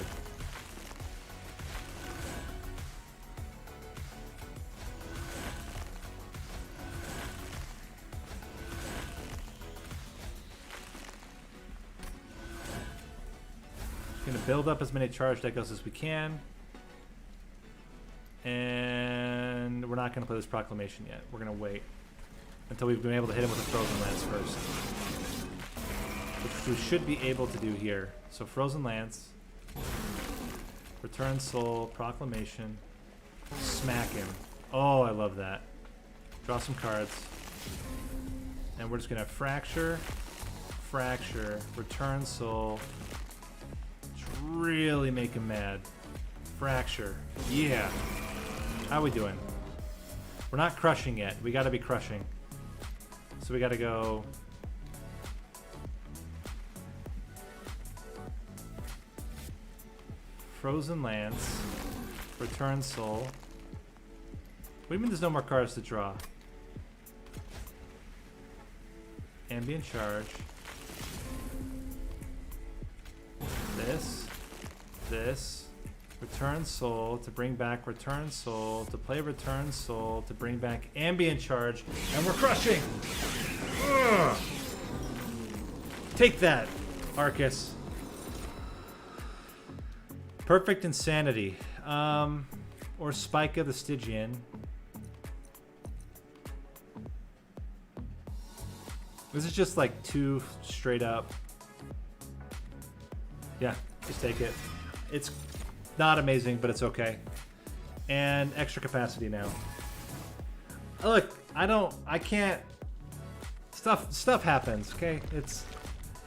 Going to build up as many charged echoes as we can. And we're not going to play this Proclamation yet. We're going to wait until we've been able to hit him with a Frozen Lance first. Which we should be able to do here. So Frozen Lance, Return Soul, Proclamation, smack him. Oh, I love that. Draw some cards. And we're just going to Fracture, Fracture, Return Soul, really make him mad. Fracture. Yeah. How are we doing? We're not crushing yet. We gotta be crushing. So we gotta go... Frozen Lance. Return Soul. What do you mean there's no more cards to draw? Ambient Charge. This, Return Soul to bring back Return Soul, to play Return Soul, to bring back Ambient Charge, and we're crushing! Ugh. Take that, Arcus. Perfect Insanity. Or Spike of the Stygian. This is just like two straight up. Yeah, just take it. It's not amazing, but it's okay. And extra capacity now. Look, I can't. Stuff happens, okay? It's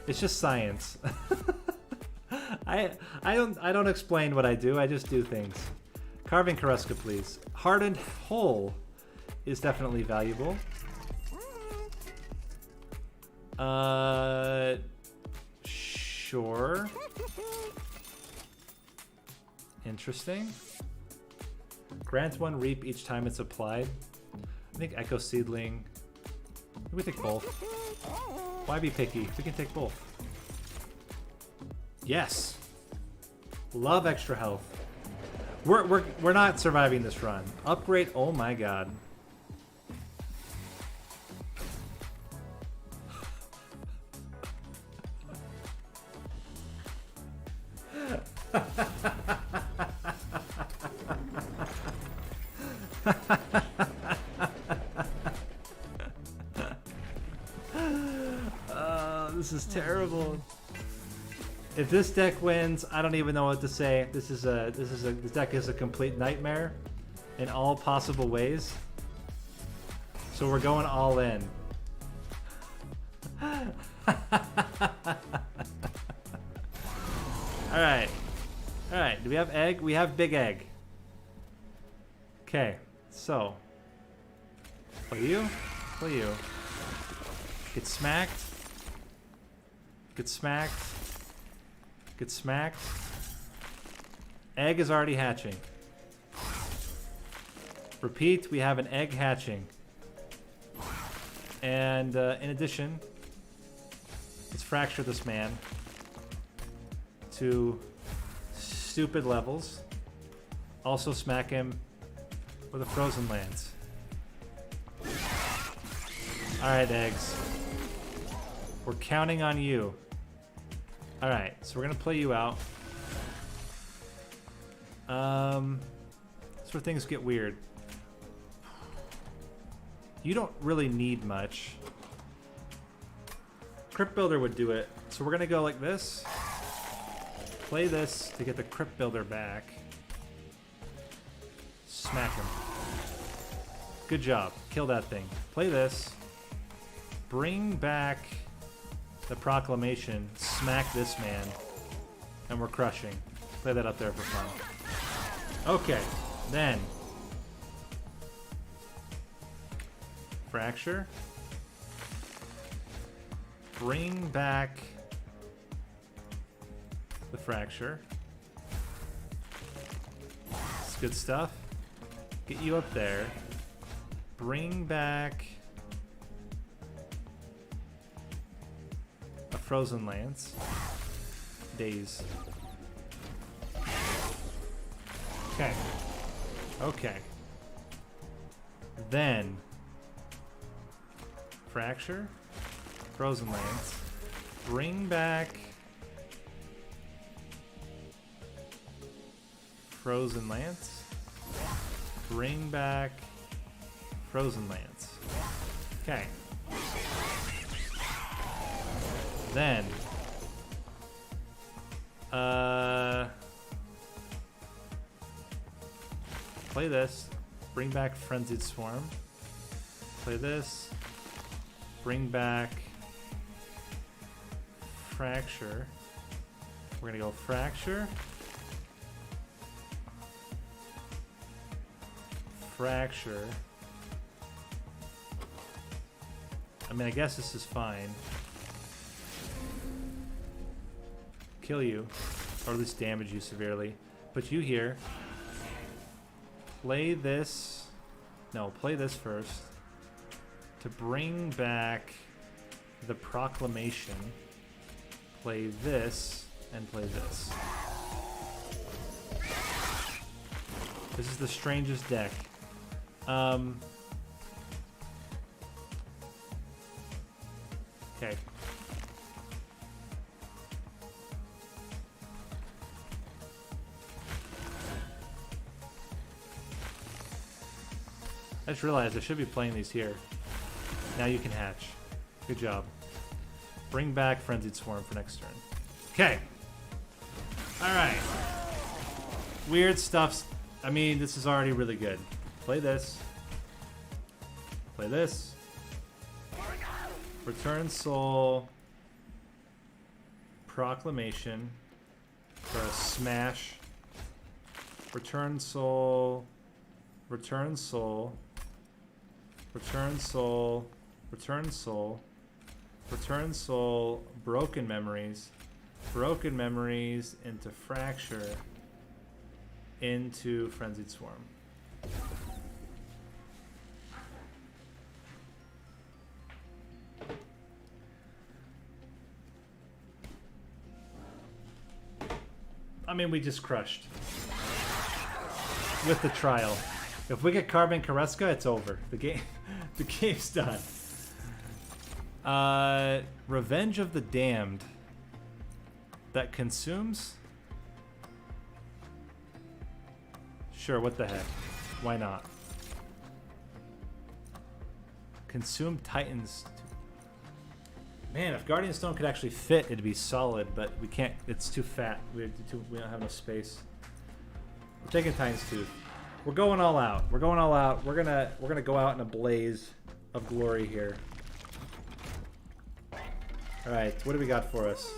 just science. I don't explain what I do. I just do things. Carving Karuska, please. Hardened Hole is definitely valuable. Sure. Interesting. Grant one reap each time it's applied. I think Echo Seedling. We take both. Why be picky? We can take both. Yes. Love extra health. We're not surviving this run. Upgrade. Oh my god. This is terrible. If this deck wins, I don't even know what to say. This deck is a complete nightmare in all possible ways. So we're going all in. Alright. Alright, do we have egg? We have big egg. Okay, so. Play you. Play you. Get smacked. Get smacked. Get smacked. Egg is already hatching. Repeat, we have an egg hatching. And in addition, let's fracture this man to stupid levels. Also smack him with a frozen lance. Alright, eggs. We're counting on you. Alright, so we're gonna play you out. That's where things get weird. You don't really need much. Crypt Builder would do it. So we're gonna go like this. Play this to get the Crypt Builder back. Smack him. Good job. Kill that thing. Play this. Bring back the Proclamation. Smack this man. And we're crushing. Play that up there for fun. Okay. Then. Fracture. Bring back the Fracture. It's good stuff. Get you up there. Bring back a Frozen Lance. Daze. Okay. Okay. Then Fracture, Frozen Lance, bring back Frozen Lance, bring back Frozen Lance. Okay. Then play this, bring back Frenzied Swarm, play this, bring back Fracture. We're gonna go Fracture, Fracture. I mean, I guess this is fine. Kill you, or at least damage you severely. Put you here. Play this. No, play this first. To bring back the Proclamation, play this, and play this. This is the strangest deck. Okay. I just realized I should be playing these here. Now you can hatch. Good job. Bring back Frenzied Swarm for next turn. Okay. Alright. Weird stuff. I mean, this is already really good. Play this. Play this. Return Soul. Proclamation. For a smash. Return Soul. Return Soul. Return Soul. Return Soul. Return Soul. Broken Memories. Broken Memories into Fracture. Into Frenzied Swarm. I mean, we just crushed. With the trial. If we get Carbon Carrasca, it's over. The game's done. Revenge of the Damned. That consumes? Sure, what the heck. Why not? Consume Titans. Man, if Guardian Stone could actually fit, it'd be solid, but we can't. It's too fat. We don't have enough space. We're taking Titan's Tooth. We're going all out. We're going all out. We're gonna go out in a blaze of glory here. All right, what do we got for us?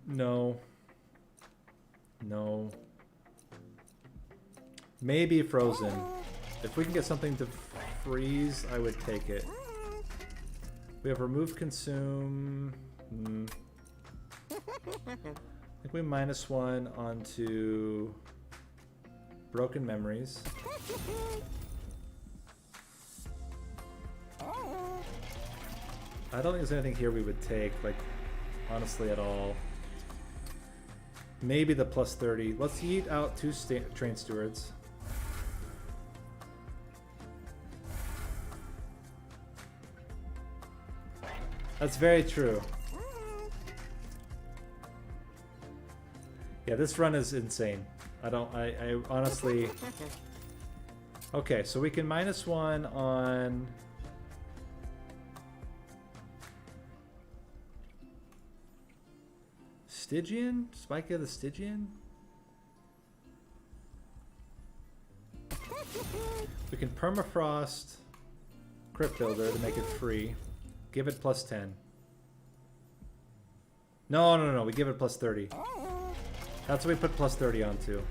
No. No. Maybe Frozen. If we can get something to freeze, I would take it. We have Remove Consume. I think we -1 onto Broken Memories. I don't think there's anything here we would take, like, honestly at all. Maybe the +30. Let's eat out 2 Train Stewards. That's very true. Yeah, this run is insane. I honestly... Okay, so we can -1 on... Stygian? Spike of the Stygian? We can permafrost Crypt Builder to make it free. Give it +10. No, we give it +30. That's what we put +30 onto.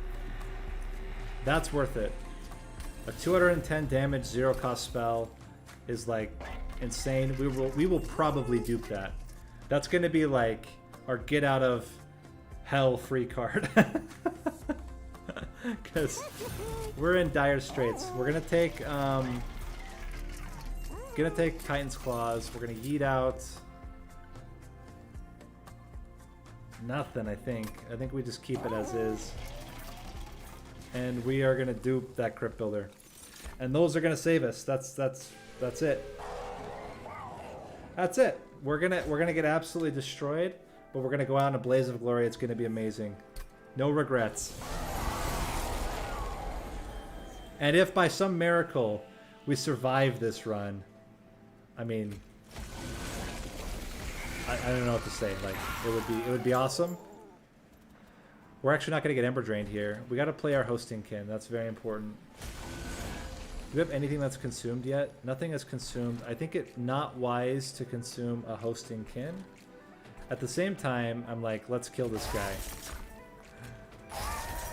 That's worth it. A 210 damage, 0 cost spell is like insane. We will probably dupe that. That's gonna be like our get out of hell free card. Because we're in dire straits. We're gonna take Titan's Claws. We're gonna yeet out nothing. I think we just keep it as is, and we are gonna dupe that Crypt Builder, and those are gonna save us. That's it. That's it. We're gonna get absolutely destroyed, but we're gonna go out in a blaze of glory. It's gonna be amazing. No regrets. And if by some miracle we survive this run, I mean, I don't know what to say. Like, it would be awesome. We're actually not gonna get Ember Drained here. We gotta play our hosting kin. That's very important. Do we have anything that's consumed yet? Nothing is consumed. I think it's not wise to consume a hosting kin. At the same time, I'm like, let's kill this guy.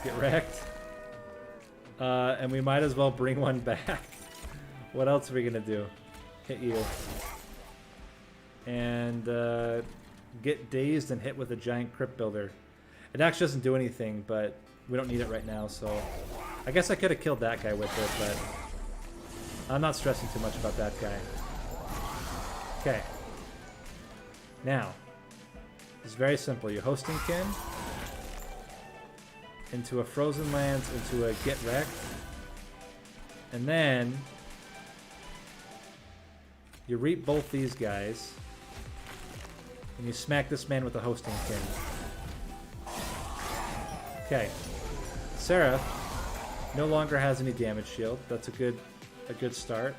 Get wrecked. And we might as well bring one back. What else are we gonna do? Hit you. And get dazed and hit with a giant Crypt Builder. It actually doesn't do anything, but we don't need it right now, so... I guess I could have killed that guy with it, but... I'm not stressing too much about that guy. Okay. Now. It's very simple. You're hosting kin. Into a Frozen Lands, into a Get Wrecked. And then... you reap both these guys. And you smack this man with a hosting kin. Okay. Seraph no longer has any damage shield. That's a good start.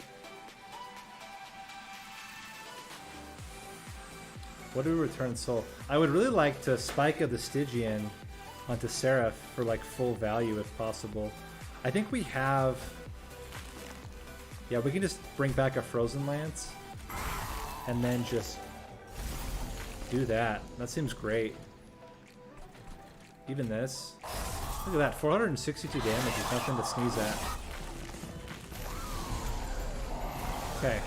What do we return soul? I would really like to Spike of the Stygian onto Seraph for like full value if possible. I think we have... yeah, we can just bring back a Frozen Lance and then just do that. That seems great. Even this. Look at that, 462 damage is nothing to sneeze at. Okay.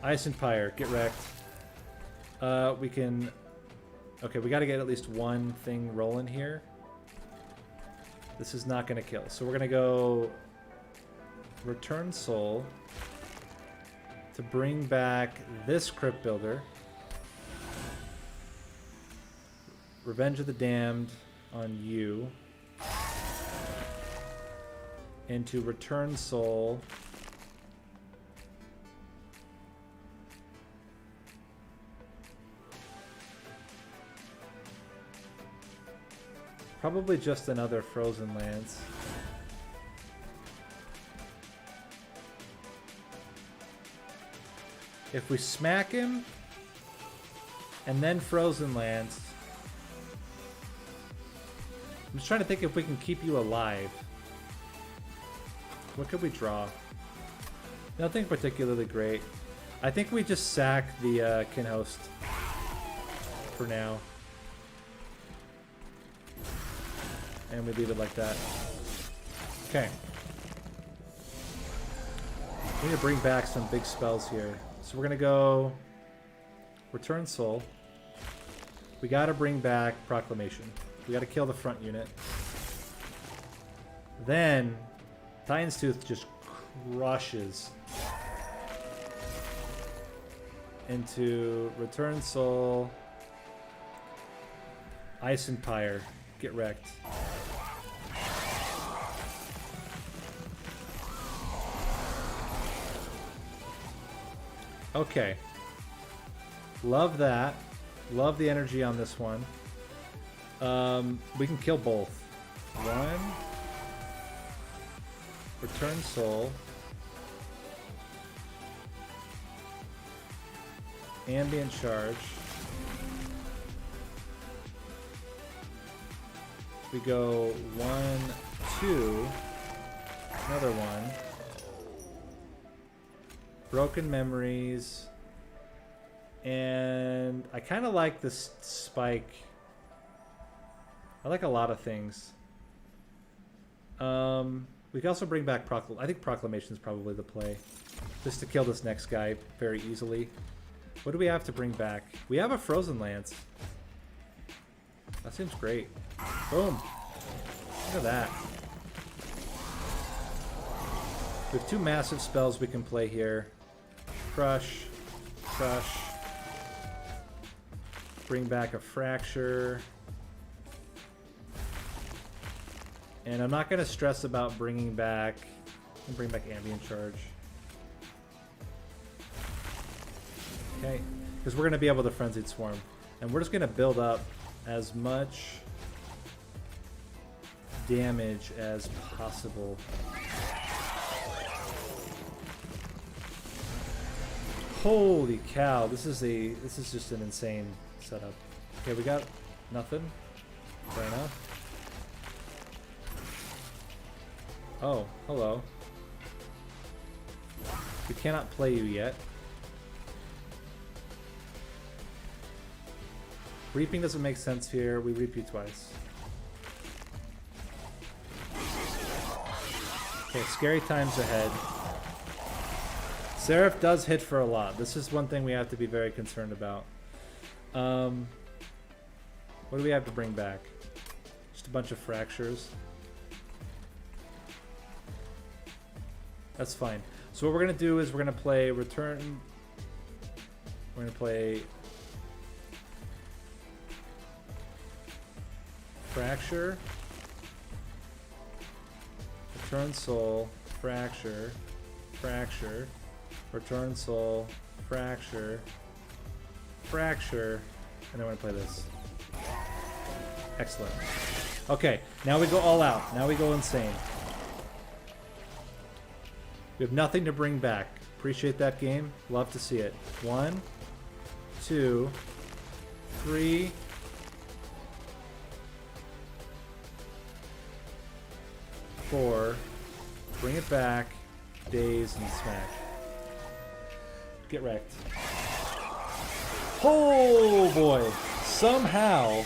Ice and Pyre, get wrecked. We can... okay, we gotta get at least one thing rolling here. This is not gonna kill. So we're gonna go... Return Soul to bring back this Crypt Builder. Revenge of the Damned on you. And to Return Soul... probably just another Frozen Lance. If we smack him and then Frozen Lance, I'm just trying to think if we can keep you alive. What could we draw? Nothing particularly great. I think we just sack the Kinhost for now. And we leave it like that. Okay. We need to bring back some big spells here. So we're going to go Return Soul. We got to bring back Proclamation. We got to kill the front unit. Then Titan's Tooth just crushes into Return Soul, Ice Empire, get wrecked. Okay. Love that. Love the energy on this one. We can kill both. One. Return Soul. Ambient Charge. We go 1, 2. Another one. Broken Memories. And I kind of like this spike. I like a lot of things. We can also bring back I think Proclamation is probably the play. Just to kill this next guy very easily. What do we have to bring back? We have a Frozen Lance. That seems great. Boom. Look at that. We have two massive spells we can play here. Crush. Crush. Bring back a Fracture. And I'm not going to stress about bringing back... bring back Ambient Charge. Okay. Because we're going to be able to Frenzied Swarm. And we're just going to build up as much damage as possible. Holy cow, this is just an insane setup. Okay, we got nothing. Fair enough. Oh, hello. We cannot play you yet. Reaping doesn't make sense here. We reap you twice. Okay, scary times ahead. Seraph does hit for a lot. This is one thing we have to be very concerned about. What do we have to bring back? Just a bunch of Fractures. That's fine. So what we're going to do is we're going to play Return. We're going to play Fracture. Return Soul. Fracture. Fracture. Return Soul. Fracture. Fracture. And then we're going to play this. Excellent. Okay, now we go all out. Now we go insane. We have nothing to bring back. Appreciate that game. Love to see it. 1, 2, 3. 4. Bring it back. Daze and smack. Get wrecked. Oh boy. Somehow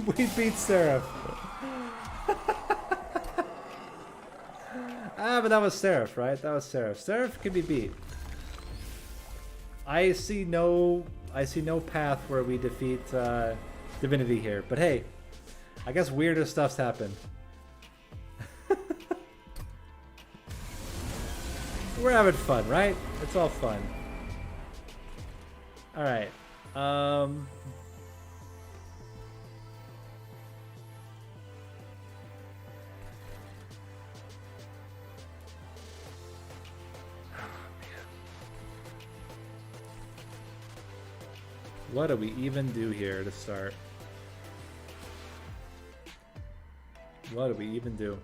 we beat Seraph. But that was Seraph, right? That was Seraph. Seraph can be beat. I see no path where we defeat Divinity here. But hey, I guess weirder stuff's happened. We're having fun, right? It's all fun. All right. What do we even do here to start? What do we even do?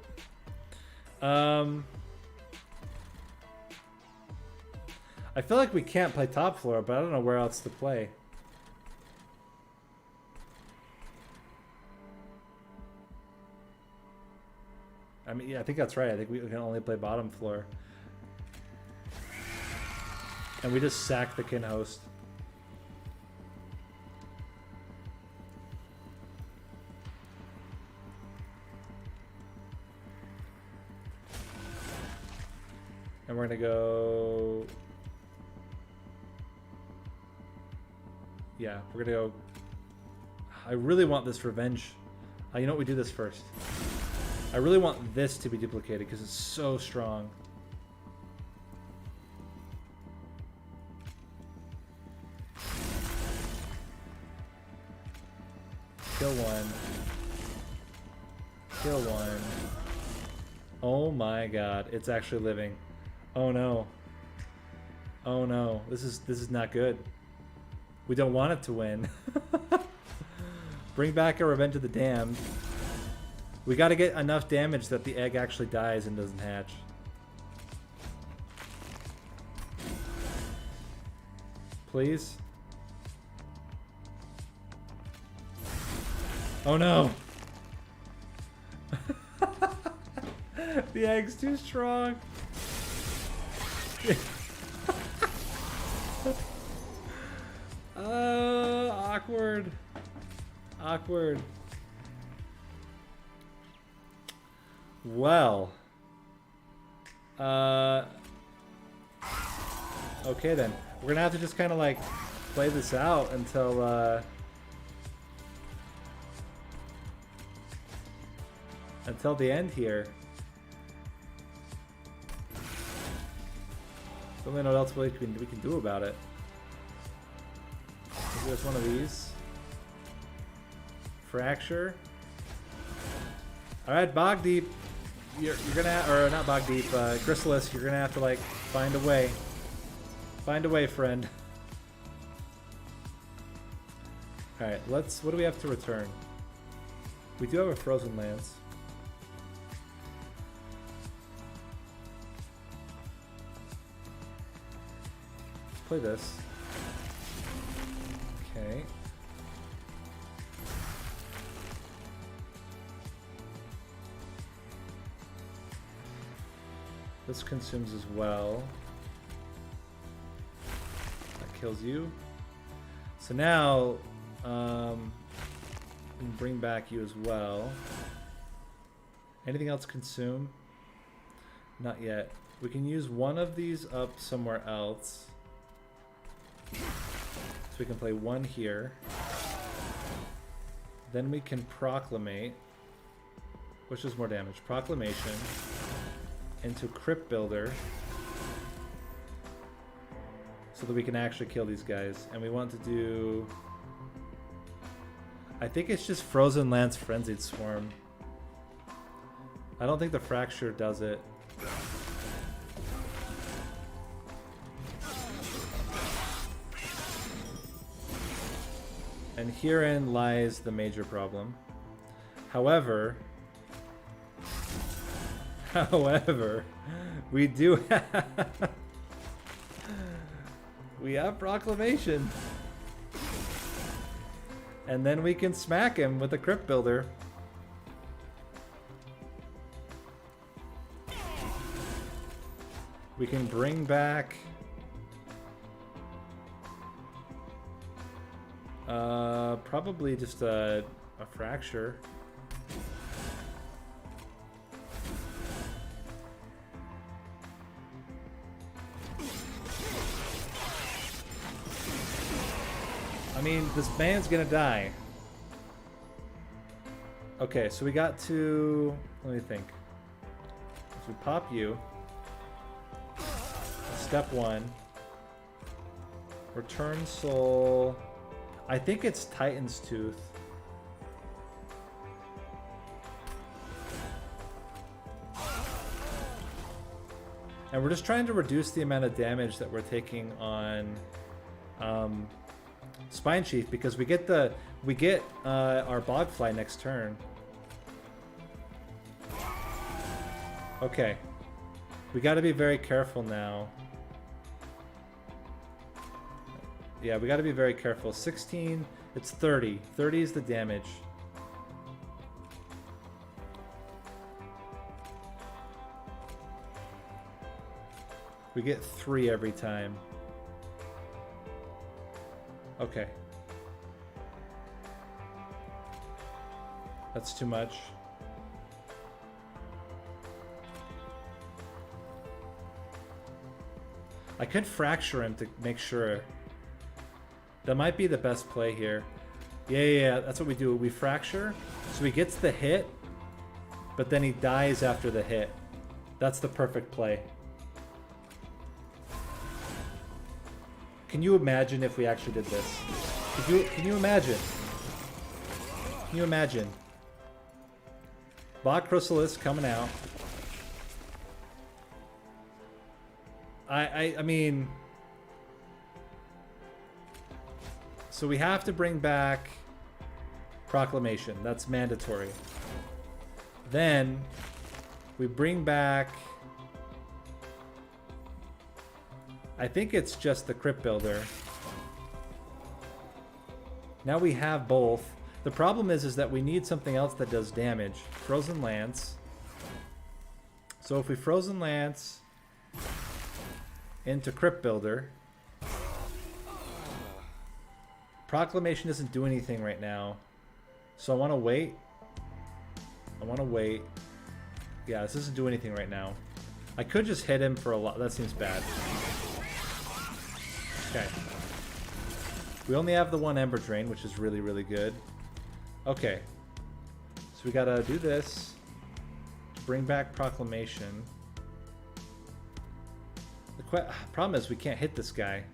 I feel like we can't play top floor, but I don't know where else to play. I mean, yeah, I think that's right. I think we can only play bottom floor. And we just sack the kin host. And we're gonna go... Yeah, we're gonna go... I really want this revenge. You know what, we do this first. I really want this to be duplicated because it's so strong. Kill one. Kill one. Oh my god, it's actually living. Oh no. Oh no, this is not good. We don't want it to win. Bring back a Revenge of the Damned. We got to get enough damage that the egg actually dies and doesn't hatch. Please? Oh no! The egg's too strong. Awkward. Awkward. Well. Okay then. We're gonna have to just kind of like play this out until the end here. Don't really know what else we can do about it. Maybe there's one of these. Fracture. All right, Bog Deep. You're gonna, or not Bog Deep, Chrysalis. You're gonna have to like find a way. Find a way, friend. All right, let's. What do we have to return? We do have a Frozen Lance. Play this. Okay. This consumes as well. That kills you. So now, we can bring back you as well. Anything else consume? Not yet. We can use one of these up somewhere else. So we can play one here. Then we can Proclamate. Which does more damage? Proclamation. Into Crypt Builder. So that we can actually kill these guys. And we want to do... I think it's just Frozen Lance Frenzied Swarm. I don't think the Fracture does it. And herein lies the major problem. However, we do have we have Proclamation. And then we can smack him with a Crypt Builder. We can bring back probably just a Fracture. I mean, this man's gonna die. Okay, so we got to... Let me think. So we pop you. Step 1. Return soul. I think it's Titan's Tooth. And we're just trying to reduce the amount of damage that we're taking on Spine Chief, because we get our Bogfly next turn. Okay. We got to be very careful now. Yeah, we got to be very careful. 16, it's 30. 30 is the damage. We get 3 every time. Okay. That's too much. I could fracture him to make sure. That might be the best play here. Yeah, that's what we do. We fracture, so he gets the hit, but then he dies after the hit. That's the perfect play. Can you imagine if we actually did this? Can you imagine? Can you imagine? Bot Chrysalis coming out. I mean, so we have to bring back Proclamation. That's mandatory. Then we bring back, I think it's just the Crypt Builder. Now we have both. The problem is that we need something else that does damage. Frozen Lance. So if we Frozen Lance into Crypt Builder, Proclamation doesn't do anything right now. So I want to wait. Yeah, this doesn't do anything right now. I could just hit him for a lot. That seems bad. Okay. We only have the 1 Ember Drain, which is really, really good. Okay. So we gotta do this. Bring back Proclamation. The problem is we can't hit this guy.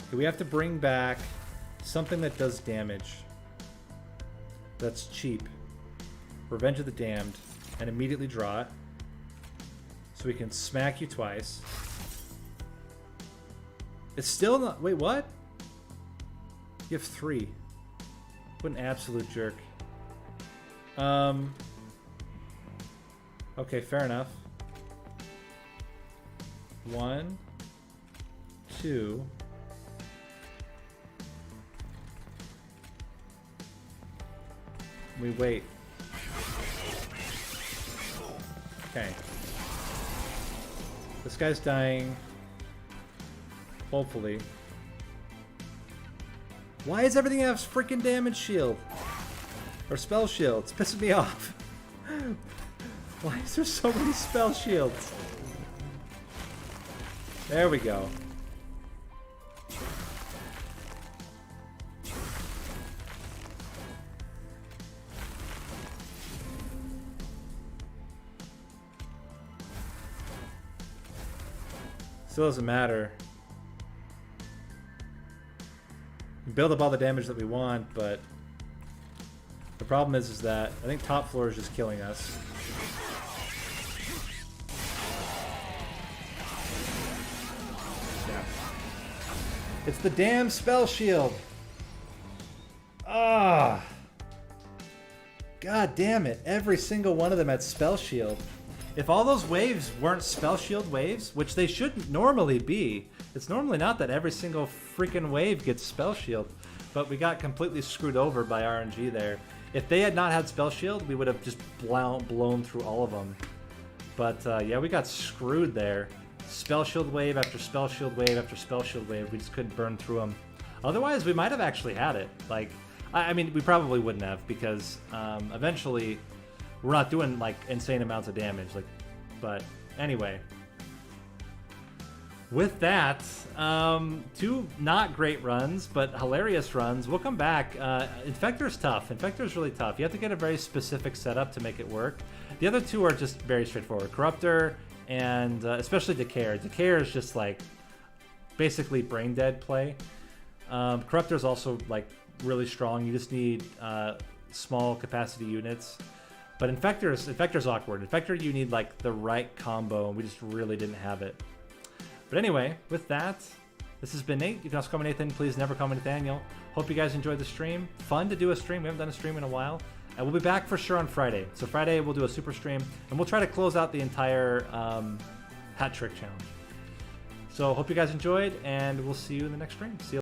Okay, we have to bring back something that does damage. That's cheap. Revenge of the Damned. And immediately draw it. So we can smack you twice. It's still not... Wait, what? You have 3. What an absolute jerk. Okay, fair enough. 1, 2. We wait. Okay. This guy's dying. Hopefully. Why does everything have freaking damage shield? Or spell shield? It's pissing me off. Why is there so many spell shields? There we go. Still doesn't matter. We build up all the damage that we want, but the problem is that I think top floor is just killing us. Yeah. It's the damn spell shield. Ah. God damn it. Every single one of them had spell shield. If all those waves weren't spell shield waves, which they shouldn't normally be, it's normally not that every single freaking wave gets spell shield, but we got completely screwed over by RNG there. If they had not had spell shield, we would have just blown through all of them. But yeah, we got screwed there. Spell shield wave after spell shield wave after spell shield wave. We just couldn't burn through them. Otherwise, we might have actually had it. Like, I mean, we probably wouldn't have, because eventually we're not doing like insane amounts of damage. Like, but anyway. With that, 2 not great runs, but hilarious runs. We'll come back. Infector's tough. Infector's really tough. You have to get a very specific setup to make it work. The other 2 are just very straightforward. Corruptor and especially Decayer. Decayer is just like basically brain dead play. Corruptor is also like really strong. You just need small capacity units. But Infector's awkward. Infector, you need like the right combo, and we just really didn't have it. But anyway, with that, this has been Nate. You can also call me Nathan. Please never call me Nathaniel. Hope you guys enjoyed the stream. Fun to do a stream. We haven't done a stream in a while. And we'll be back for sure on Friday. So Friday we'll do a super stream, and we'll try to close out the entire hat trick challenge. So hope you guys enjoyed, and we'll see you in the next stream. See you.